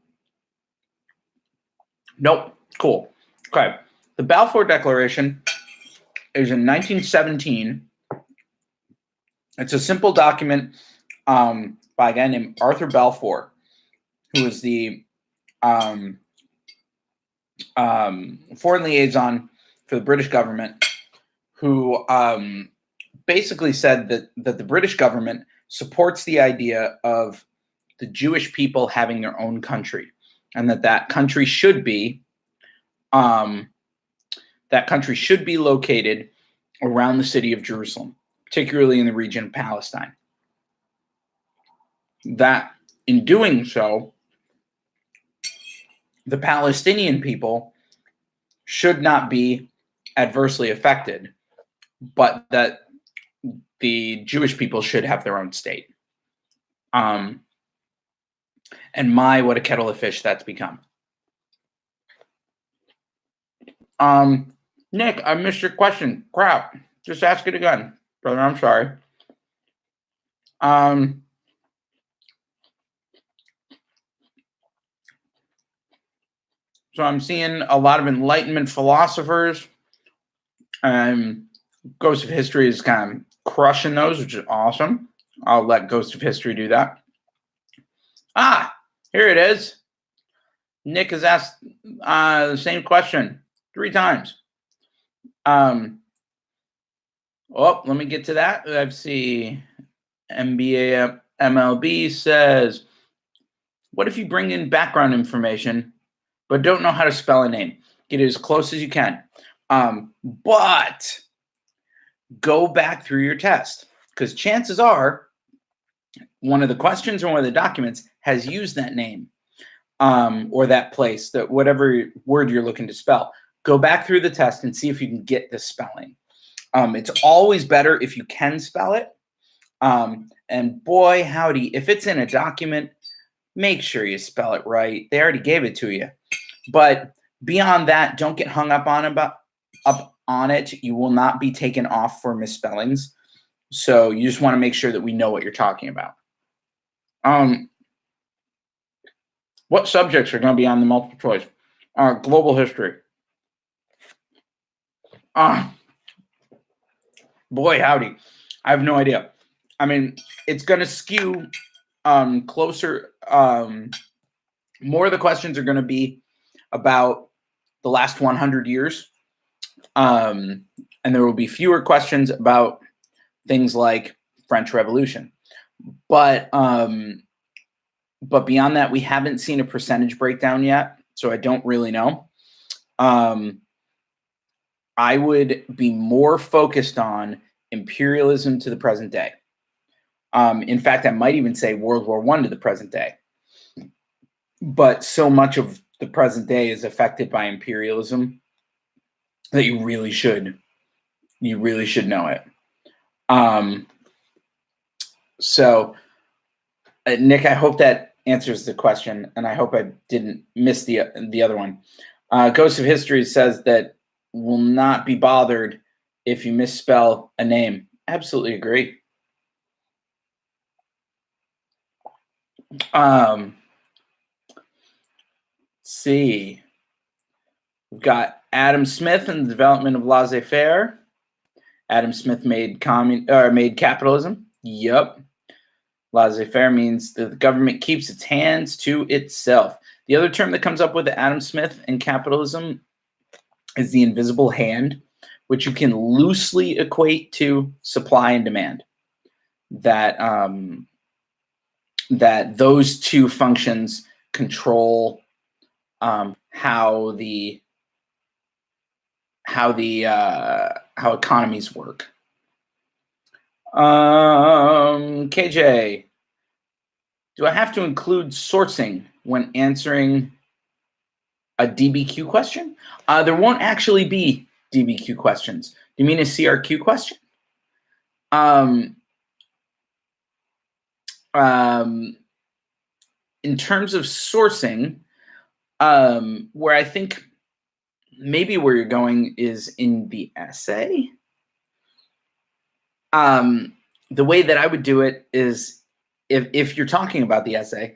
Nope. Cool. Okay. The Balfour Declaration is in 1917. It's a simple document by a guy named Arthur Balfour, who is the foreign liaison for the British government, who basically said that the British government supports the idea of the Jewish people having their own country, and that country should be located around the city of Jerusalem, particularly in the region of Palestine. That in doing so, the Palestinian people should not be adversely affected, but that the Jewish people should have their own state. And my, what a kettle of fish that's become. Nick, I missed your question. Crap. Just ask it again, brother. I'm sorry. So I'm seeing a lot of Enlightenment philosophers. Ghost of History is kind of crushing those, which is awesome. I'll let Ghost of History do that. Here it is. Nick has asked the same question 3 times. Let me get to that. Let's see. NBA MLB says, what if you bring in background information but don't know how to spell a name? Get it as close as you can. But go back through your test, because chances are one of the questions or one of the documents has used that name or that place, that whatever word you're looking to spell. Go back through the test and see if you can get the spelling. It's always better if you can spell it. And boy, howdy, if it's in a document, make sure you spell it right. They already gave it to you. But beyond that, don't get hung up on it. You will not be taken off for misspellings. So you just want to make sure that we know what you're talking about. What subjects are going to be on the multiple choice? Global history. Boy, howdy. I have no idea. I mean, it's going to skew closer. More of the questions are going to be about the last 100 years. And there will be fewer questions about things like French Revolution. But beyond that, we haven't seen a percentage breakdown yet, so I don't really know. I would be more focused on imperialism to the present day. In fact, I might even say World War I to the present day. But so much of the present day is affected by imperialism that you really should know it. So, Nick, I hope that answers the question, and I hope I didn't miss the other one. Ghost of History says that will not be bothered if you misspell a name. Absolutely agree. Let's see. We've got Adam Smith and the development of laissez-faire. Adam Smith made capitalism. Yep. Laissez-faire means that the government keeps its hands to itself. The other term that comes up with Adam Smith and capitalism is the invisible hand, which you can loosely equate to supply and demand. That those two functions control how economies work. KJ, do I have to include sourcing when answering a DBQ question? There won't actually be DBQ questions. Do you mean a CRQ question? In terms of sourcing, where I think maybe where you're going is in the essay. The way that I would do it is, if you're talking about the essay,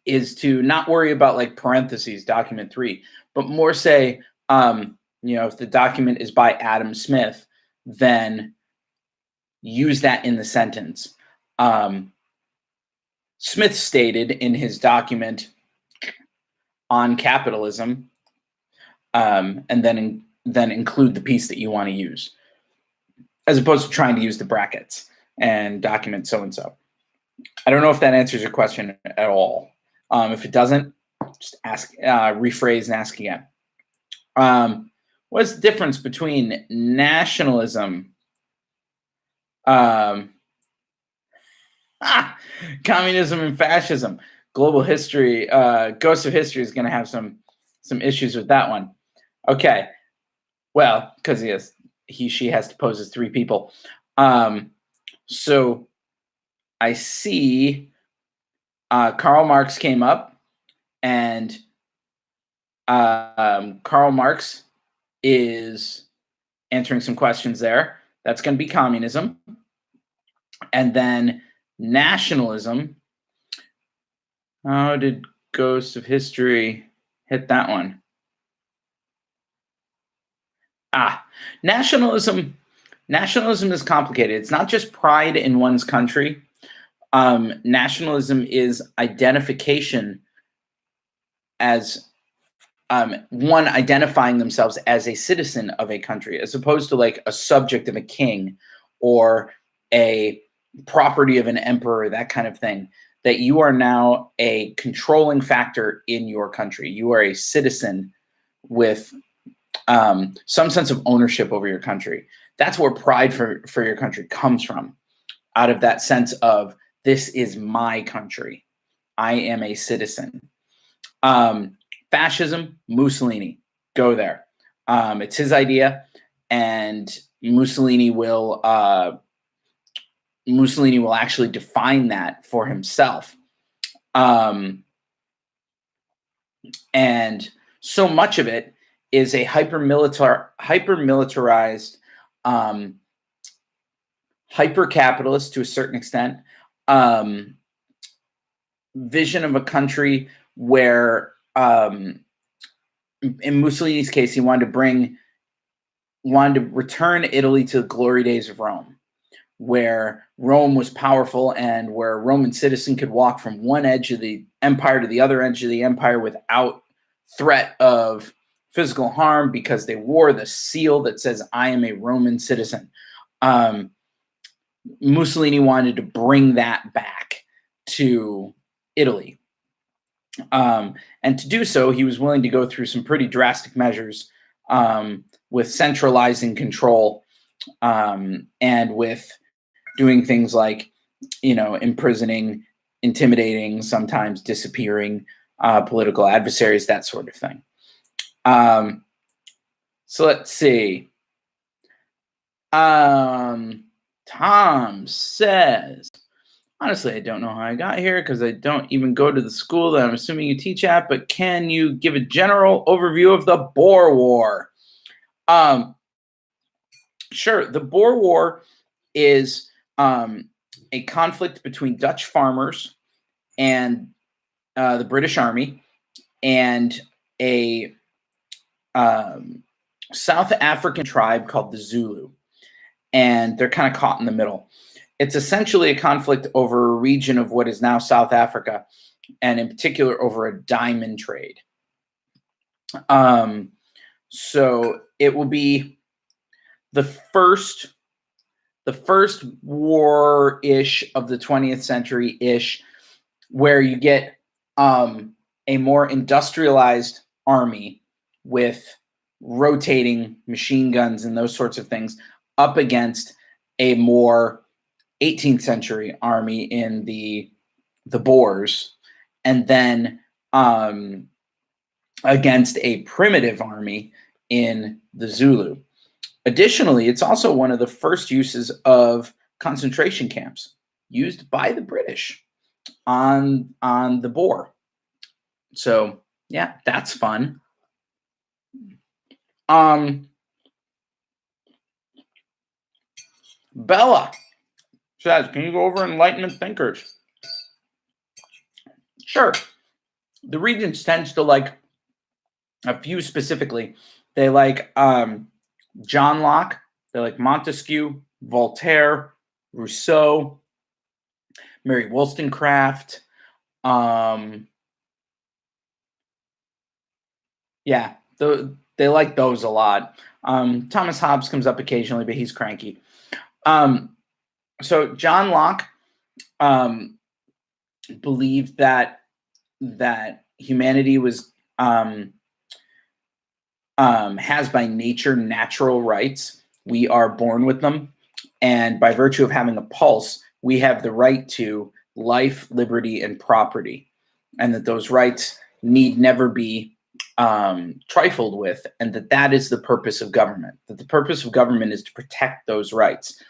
is to not worry about like parentheses, document 3, but more say, if the document is by Adam Smith, then use that in the sentence. Smith stated in his document on capitalism, and then include the piece that you want to use, as opposed to trying to use the brackets and document so-and-so. I don't know if that answers your question at all. If it doesn't, just ask, rephrase and ask again. What's the difference between nationalism, communism and fascism? Global history, Ghost of History is going to have some issues with that one. Okay, well, because she has to pose as three people. So I see Karl Marx came up, and Karl Marx is answering some questions there. That's going to be communism. And then nationalism. How did Ghosts of History hit that one? Nationalism. Nationalism is complicated. It's not just pride in one's country. Nationalism is identification as one identifying themselves as a citizen of a country, as opposed to like a subject of a king or a property of an emperor, that kind of thing. That you are now a controlling factor in your country. You are a citizen with some sense of ownership over your country. That's where pride for your country comes from, out of that sense of, this is my country. I am a citizen. Fascism, Mussolini, go there. It's his idea, and Mussolini will actually define that for himself. And so much of it is a hyper-militarized, hyper-capitalist to a certain extent, vision of a country where, in Mussolini's case, he wanted to return Italy to the glory days of Rome, where Rome was powerful and where a Roman citizen could walk from one edge of the empire to the other edge of the empire without threat of physical harm, because they wore the seal that says, I am a Roman citizen. Mussolini wanted to bring that back to Italy. And to do so, he was willing to go through some pretty drastic measures, with centralizing control, and with doing things like, imprisoning, intimidating, sometimes disappearing political adversaries, that sort of thing. So let's see. Tom says, honestly, I don't know how I got here because I don't even go to the school that I'm assuming you teach at, but can you give a general overview of the Boer War? Sure. The Boer War is a conflict between Dutch farmers and the British Army and a South African tribe called the Zulu. And they're kind of caught in the middle. It's essentially a conflict over a region of what is now South Africa, and in particular over a diamond trade. So it will be the first war-ish of the 20th century-ish, where you get a more industrialized army with rotating machine guns and those sorts of things up against a more 18th century army in the Boers, and then against a primitive army in the Zulu. Additionally, it's also one of the first uses of concentration camps used by the British on the Boer. So yeah, that's fun. Bella says, can you go over Enlightenment thinkers? Sure. The Regents tends to like a few specifically. They like John Locke. They like Montesquieu, Voltaire, Rousseau, Mary Wollstonecraft. Yeah, they like those a lot. Thomas Hobbes comes up occasionally, but he's cranky. So John Locke believed that humanity was has by nature natural rights. We are born with them, and by virtue of having a pulse, we have the right to life, liberty, and property, and that those rights need never be trifled with, and that is the purpose of government. That the purpose of government is to protect those rights.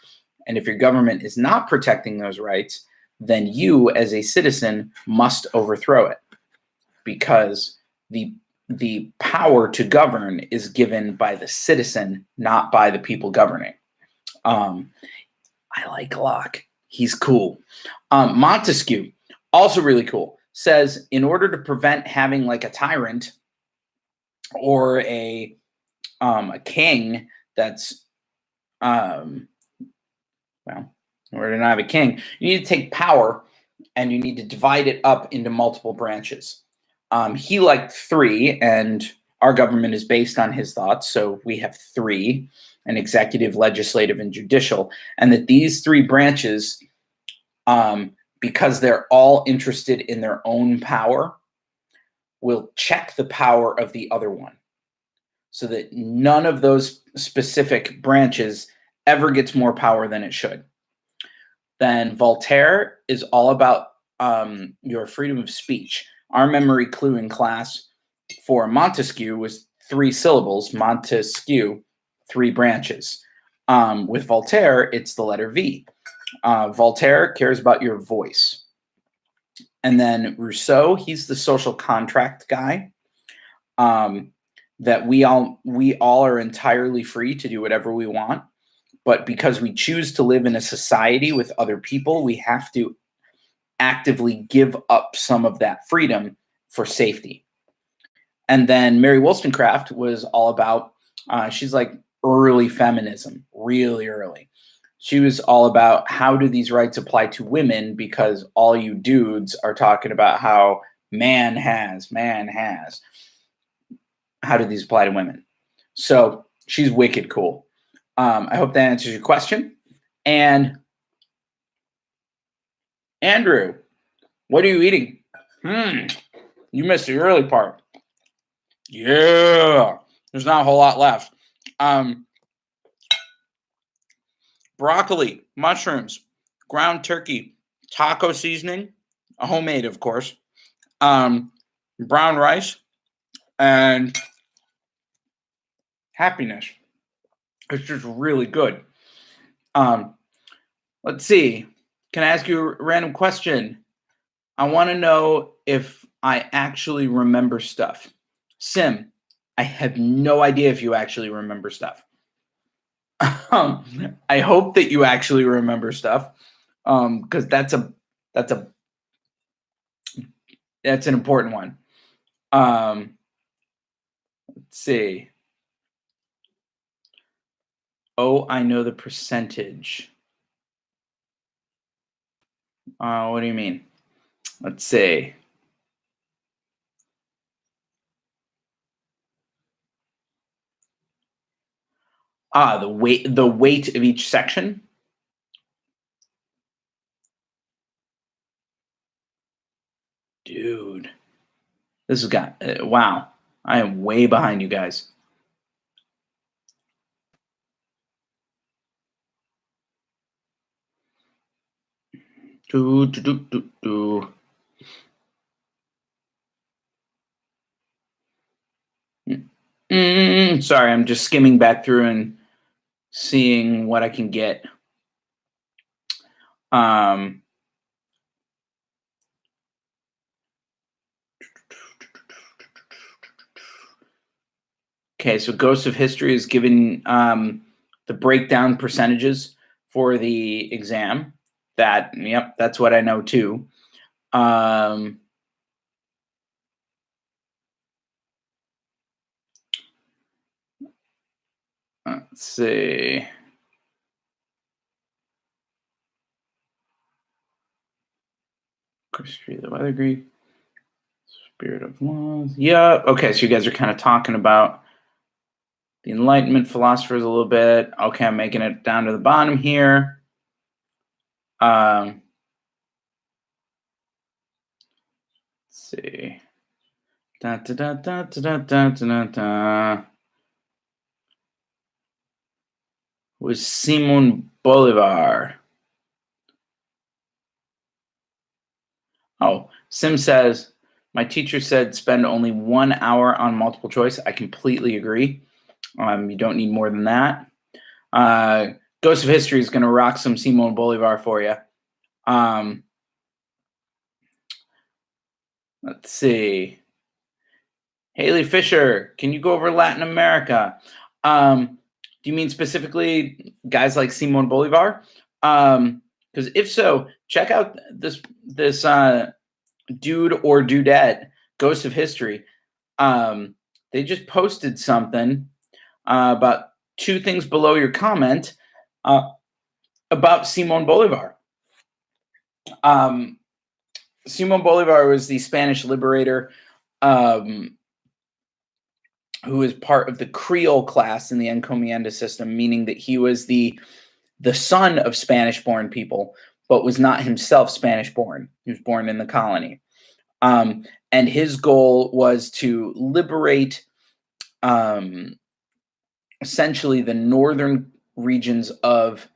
And if your government is not protecting those rights, then you, as a citizen, must overthrow it, because the power to govern is given by the citizen, not by the people governing. I like Locke. He's cool. Montesquieu, also really cool, says in order to prevent having like a tyrant or a king that's well, in order to not have a king, you need to take power and you need to divide it up into multiple branches. He liked 3, and our government is based on his thoughts. So we have 3, an executive, legislative, and judicial. And that these 3 branches, because they're all interested in their own power, will check the power of the other one, so that none of those specific branches ever gets more power than it should. Then Voltaire is all about your freedom of speech. Our memory clue in class for Montesquieu was 3 syllables. Montesquieu, 3 branches. With Voltaire, it's the letter V. Voltaire cares about your voice. And then Rousseau, he's the social contract guy. That we all are entirely free to do whatever we want, but because we choose to live in a society with other people, we have to actively give up some of that freedom for safety. And then Mary Wollstonecraft was all about, she's like early feminism, really early. She was all about how do these rights apply to women, because all you dudes are talking about how man has. How do these apply to women? So she's wicked cool. I hope that answers your question. And Andrew, what are you eating? You missed the early part. Yeah, there's not a whole lot left. Broccoli, mushrooms, ground turkey, taco seasoning, homemade, of course, brown rice, and happiness. It's just really good. Let's see. Can I ask you a random question? I want to know if I actually remember stuff. Sim, I have no idea if you actually remember stuff. I hope that you actually remember stuff, because that's an important one. Let's see. Oh, I know the percentage. What do you mean? Let's see. The weight of each section. Dude, this has got wow. I am way behind you guys. Sorry, I'm just skimming back through and seeing what I can get. Okay, so Ghosts of History is given the breakdown percentages for the exam. Yep, that's what I know too. Let's see. History of the Weather Greek. Spirit of Laws. Yeah. Okay, so you guys are kind of talking about the Enlightenment philosophers a little bit. Okay, I'm making it down to the bottom here. Let's see. Was Simon Bolivar. Oh, Sim says My teacher said spend only 1 hour on multiple choice. I completely agree. You don't need more than that. Ghost of History is going to rock some Simon Bolivar for you. Let's see. Haley Fisher, can you go over Latin America? Do you mean specifically guys like Simon Bolivar? Because if so, check out this dude or dudette, Ghost of History. They just posted something about 2 things below your comment about Simon Bolivar. Simon Bolivar was the Spanish liberator who was part of the Creole class in the encomienda system, meaning that he was the son of Spanish-born people, but was not himself Spanish-born. He was born in the colony. And his goal was to liberate essentially the northern regions of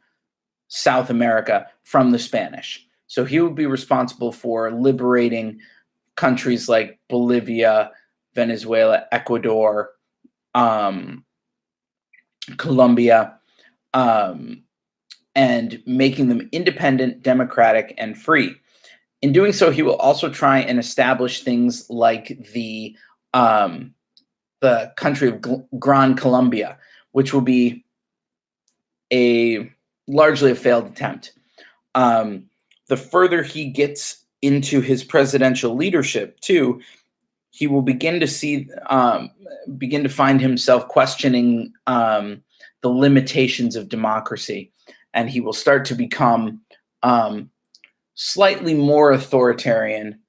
South America from the Spanish. So he would be responsible for liberating countries like Bolivia, Venezuela, Ecuador, Colombia, and making them independent, democratic, and free. In doing so, he will also try and establish things like the country of Gran Colombia, which will be largely a failed attempt. The further he gets into his presidential leadership, too, he will begin to find himself questioning the limitations of democracy, and he will start to become slightly more authoritarian,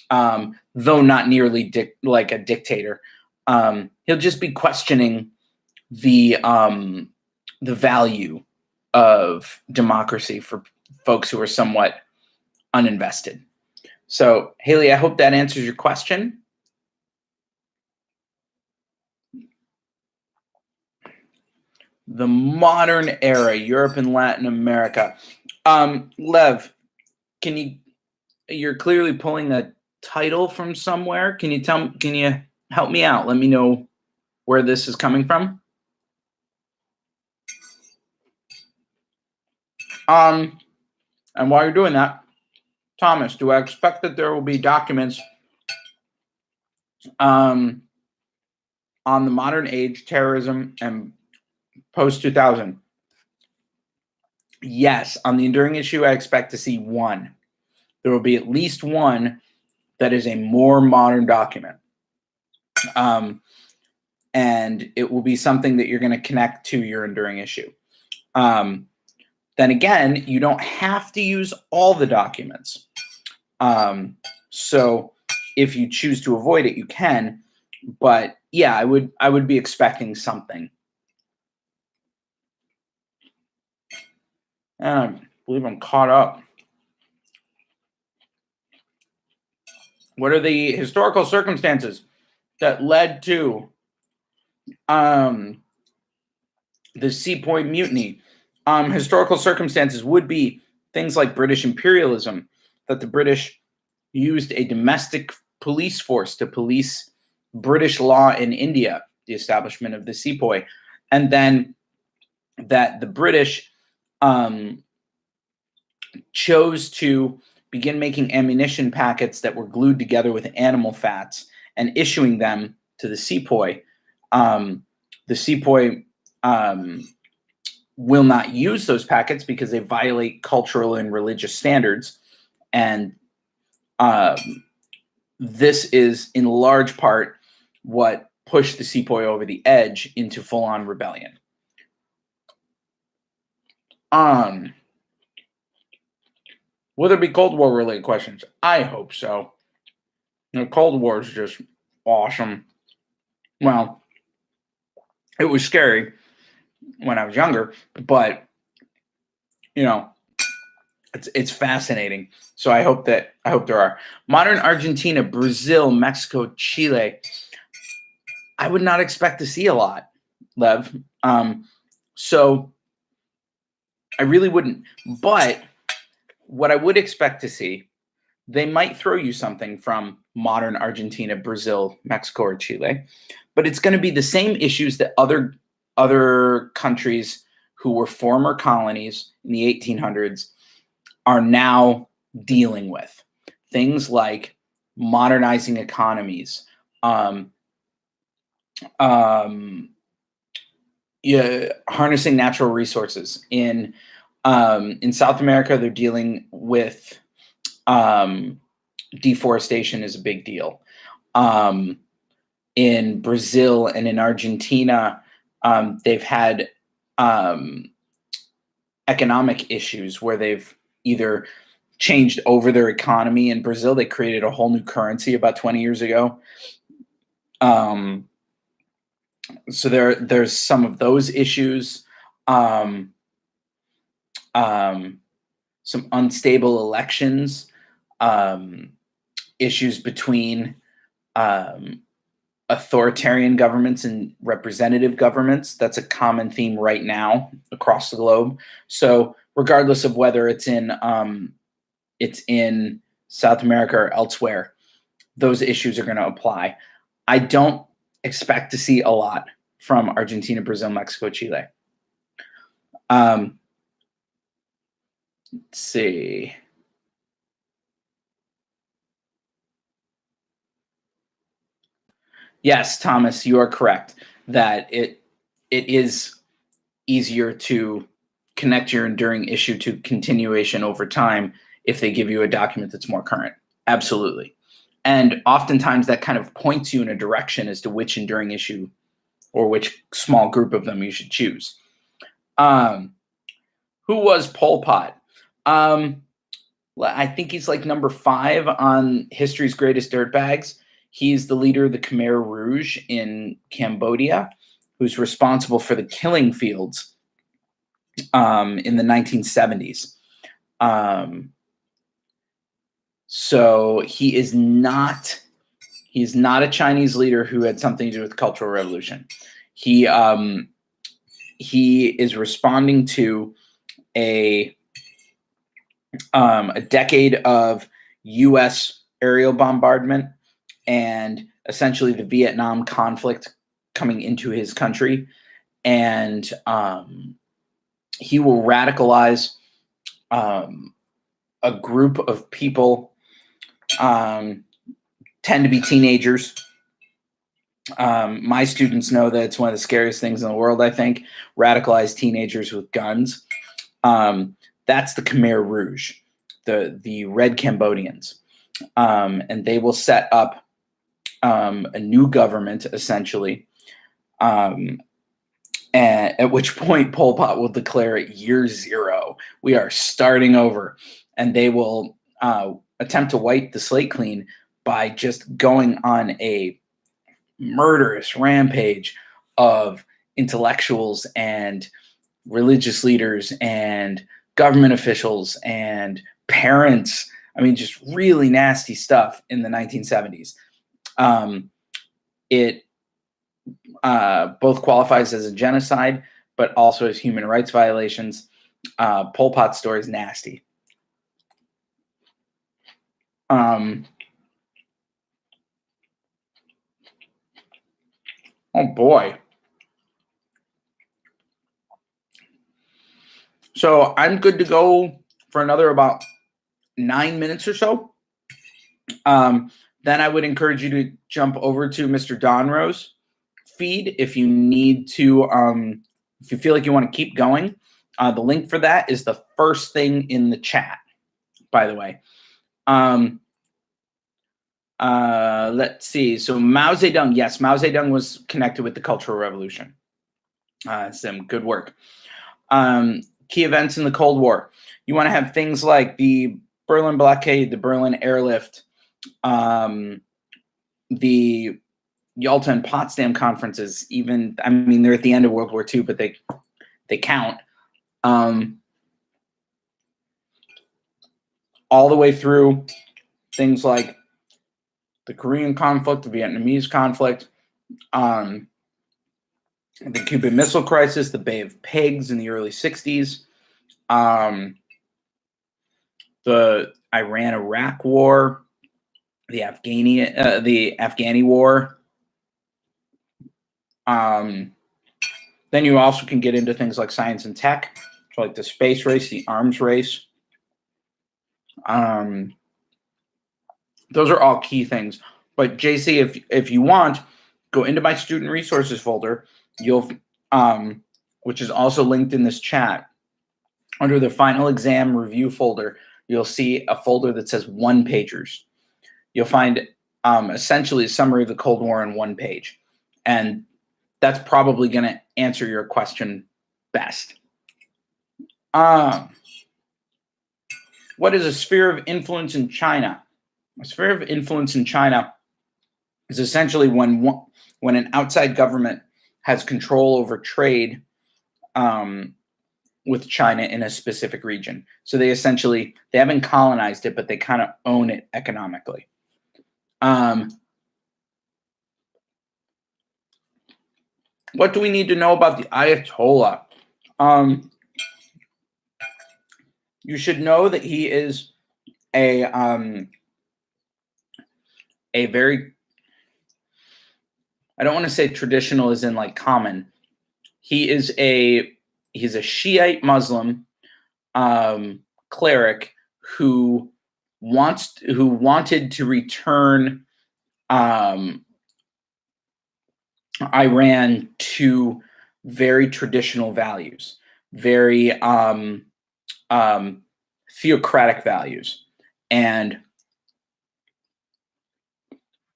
though not nearly like a dictator. He'll just be questioning the value of democracy for folks who are somewhat uninvested. So, Haley, I hope that answers your question. The modern era, Europe and Latin America. Lev, you're clearly pulling a title from somewhere. Can you help me out? Let me know where this is coming from. And while you're doing that, Thomas, do I expect that there will be documents on the modern age, terrorism, and post-2000? Yes, on the enduring issue, I expect to see one. There will be at least one that is a more modern document. And it will be something that you're going to connect to your enduring issue. Then again, you don't have to use all the documents. So if you choose to avoid it, you can. But yeah, I would be expecting something. And I believe I'm caught up. What are the historical circumstances that led to the Sepoy Mutiny? Historical circumstances would be things like British imperialism, that the British used a domestic police force to police British law in India, the establishment of the Sepoy, and then that the British chose to begin making ammunition packets that were glued together with animal fats and issuing them to the Sepoy. The Sepoy will not use those packets because they violate cultural and religious standards. And this is in large part what pushed the Sepoy over the edge into full-on rebellion. Will there be Cold War related questions? I hope so. The Cold War is just awesome. Well, it was scary when I was younger, but it's fascinating. So I hope there are. Modern Argentina, Brazil, Mexico, Chile. I would not expect to see a lot, Lev. So I really wouldn't. But what I would expect to see, they might throw you something from modern Argentina, Brazil, Mexico, or Chile. But it's going to be the same issues that other countries who were former colonies in the 1800s are now dealing with. Things like modernizing economies, harnessing natural resources. In South America, they're dealing with deforestation is a big deal. In Brazil and in Argentina, they've had economic issues where they've either changed over their economy. In Brazil, they created a whole new currency about 20 years ago. So there's some of those issues. Some unstable elections, issues between authoritarian governments and representative governments. That's a common theme right now across the globe. So regardless of whether it's in South America or elsewhere, those issues are going to apply. I don't expect to see a lot from Argentina, Brazil, Mexico, Chile. Let's see. Yes, Thomas, you are correct that it is easier to connect your enduring issue to continuation over time if they give you a document that's more current. Absolutely. And oftentimes that kind of points you in a direction as to which enduring issue or which small group of them you should choose. Who was Pol Pot? I think he's like number 5 on history's greatest dirtbags. He's the leader of the Khmer Rouge in Cambodia, who's responsible for the killing fields in the 1970s. So he's not a Chinese leader who had something to do with the Cultural Revolution. He is responding to a decade of U.S. aerial bombardment and essentially the Vietnam conflict coming into his country. And he will radicalize a group of people, tend to be teenagers. My students know that it's one of the scariest things in the world, I think, radicalized teenagers with guns. That's the Khmer Rouge, the Red Cambodians. And they will set up a new government, essentially, and at which point Pol Pot will declare it year 0. We are starting over. And they will attempt to wipe the slate clean by just going on a murderous rampage of intellectuals and religious leaders and government officials and parents. I mean, just really nasty stuff in the 1970s. It both qualifies as a genocide, but also as human rights violations. Pol Pot's story is nasty. Oh boy. So I'm good to go for another about 9 minutes or so. Then I would encourage you to jump over to Mr. Donroe's feed if you need to, if you feel like you want to keep going. The link for that is the first thing in the chat, by the way. Let's see. So Mao Zedong, yes, Mao Zedong was connected with the Cultural Revolution. Some good work. Key events in the Cold War. You want to have things like the Berlin blockade, the Berlin airlift, the Yalta and Potsdam conferences. Even, I mean, they're at the end of World War II, but they count. All the way through things like the Korean conflict, the Vietnamese conflict, the Cuban Missile Crisis, the Bay of Pigs in the early 60s, the Iran-Iraq War, the Afghani war. Then you also can get into things like science and tech, so like the space race, the arms race. Those are all key things. But JC, if you want, go into my student resources folder. You'll, which is also linked in this chat. Under the final exam review folder, you'll see a folder that says one pagers. You'll find essentially a summary of the Cold War in one page, and that's probably going to answer your question best. What is a sphere of influence in China? A sphere of influence in China is essentially when an outside government has control over trade with China in a specific region. So they haven't colonized it, but they kind of own it economically. What do we need to know about the Ayatollah? You should know that he is a very, I don't want to say traditional as in like common. He's a Shiite Muslim cleric who wanted to return Iran to very traditional values, very theocratic values. And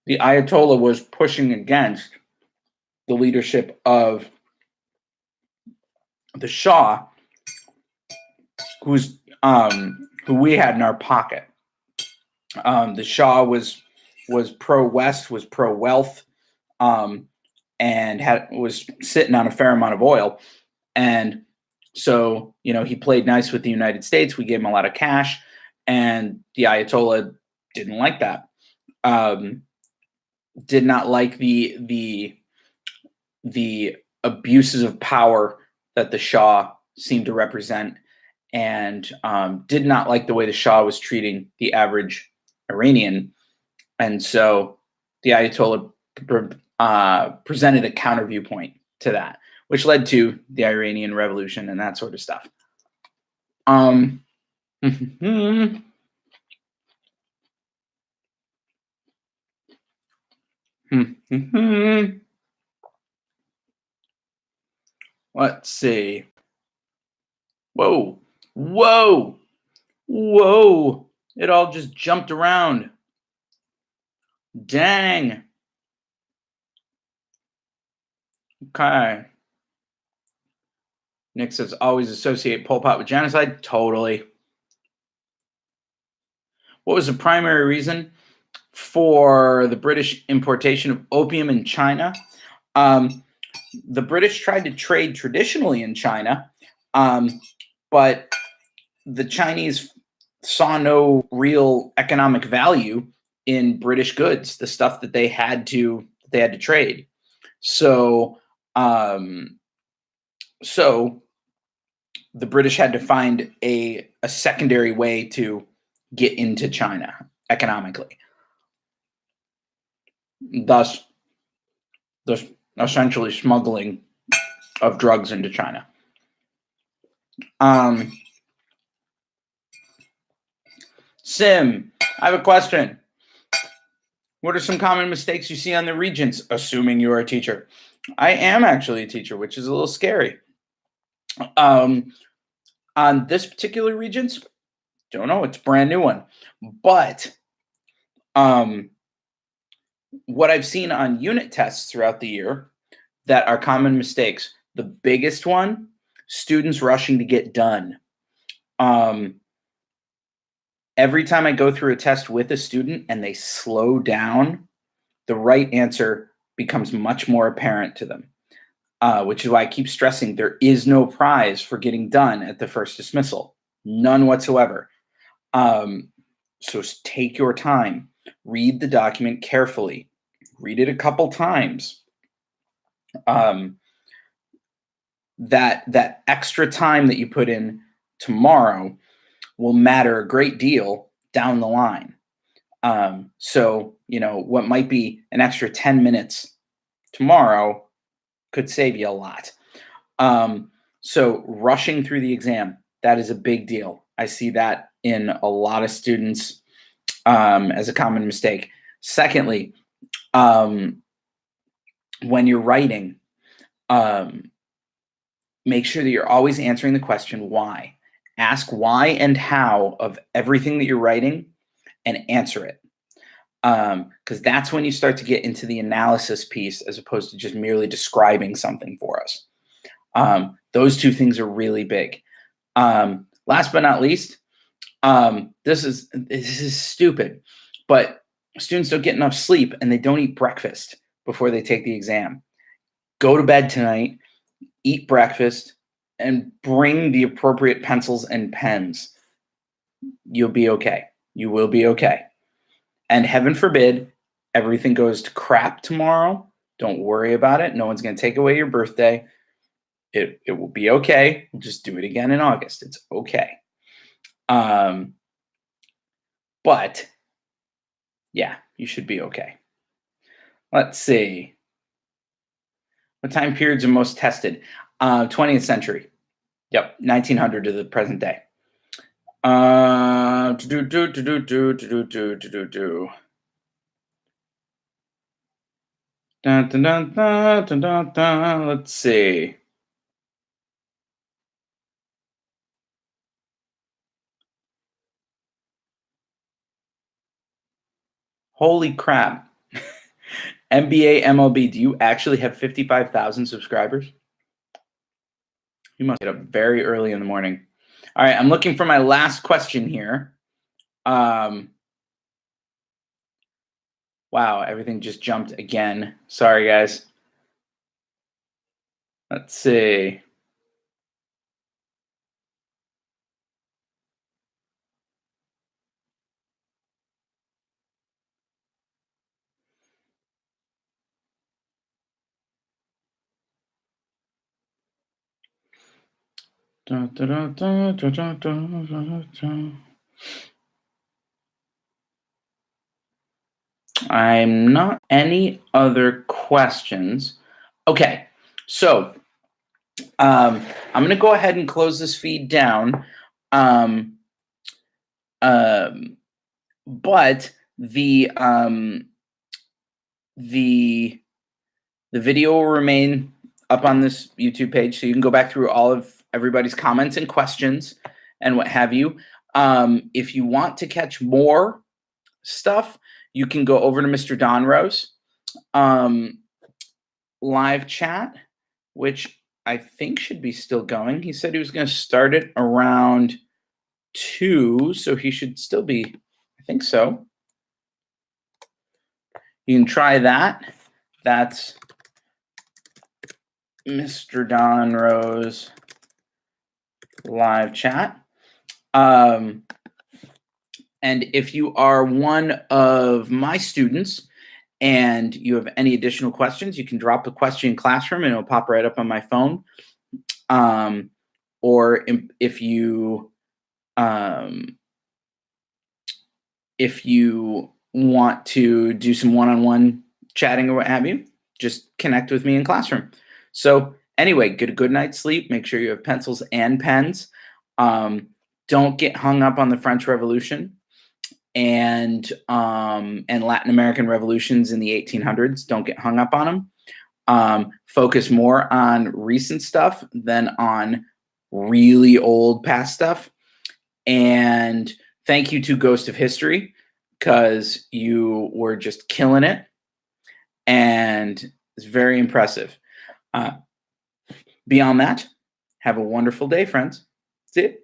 the Ayatollah was pushing against the leadership of the Shah, who we had in our pocket. The Shah was pro-West, was pro-wealth, and was sitting on a fair amount of oil. And so, he played nice with the United States. We gave him a lot of cash, and the Ayatollah didn't like that. Did not like the abuses of power that the Shah seemed to represent, and did not like the way the Shah was treating the average Iranian. And so the Ayatollah presented a counter viewpoint to that, which led to the Iranian Revolution and that sort of stuff. Let's see. Whoa. It all just jumped around. Dang. Okay. Nick says, always associate Pol Pot with genocide. Totally. What was the primary reason for the British importation of opium in China? The British tried to trade traditionally in China, but the Chinese saw no real economic value in British goods, the stuff that they had to trade. So the British had to find a secondary way to get into China economically. Thus essentially smuggling of drugs into China. Sim, I have a question. What are some common mistakes you see on the Regents, assuming you are a teacher? I am actually a teacher, which is a little scary. On this particular Regents, don't know, it's a brand new one. But what I've seen on unit tests throughout the year that are common mistakes, the biggest one, students rushing to get done. Every time I go through a test with a student and they slow down, the right answer becomes much more apparent to them, which is why I keep stressing there is no prize for getting done at the first dismissal. None whatsoever. So take your time. Read the document carefully. Read it a couple times. That extra time that you put in tomorrow will matter a great deal down the line. So, what might be an extra 10 minutes tomorrow could save you a lot. So rushing through the exam, that is a big deal. I see that in a lot of students as a common mistake. Secondly, when you're writing, make sure that you're always answering the question why. Ask why and how of everything that you're writing and answer it. Because that's when you start to get into the analysis piece as opposed to just merely describing something for us. Those two things are really big. Last but not least, this is stupid, but students don't get enough sleep and they don't eat breakfast before they take the exam. Go to bed tonight, eat breakfast, and bring the appropriate pencils and pens. You'll be okay. You will be okay. And heaven forbid everything goes to crap tomorrow. Don't worry about it. No one's going to take away your birthday. It will be okay. We'll just do it again in August. It's okay. But yeah, you should be okay. Let's see. What time periods are most tested? 20th century. Yep, 1900 to the present day. Let's see. Holy crap. NBA, MLB, do you actually have 55,000 subscribers? You must get up very early in the morning. All right, I'm looking for my last question here. Wow, everything just jumped again. Sorry, guys. Let's see. I'm not any other questions. Okay, so I'm going to go ahead and close this feed down. But the video will remain up on this YouTube page, so you can go back through all of everybody's comments and questions and what have you. If you want to catch more stuff, you can go over to Mr. Donrose live chat, which I think should be still going. He said he was going to start it around 2, so he should still be, I think so. You can try that. That's Mr. Donrose live chat. And if you are one of my students and you have any additional questions, you can drop a question in Classroom and it'll pop right up on my phone. Or if you want to do some one-on-one chatting or what have you, just connect with me in Classroom. So anyway, get a good night's sleep. Make sure you have pencils and pens. Don't get hung up on the French Revolution and Latin American revolutions in the 1800s. Don't get hung up on them. Focus more on recent stuff than on really old past stuff. And thank you to Ghost of History, because you were just killing it. And it's very impressive. Beyond that, have a wonderful day, friends. See you.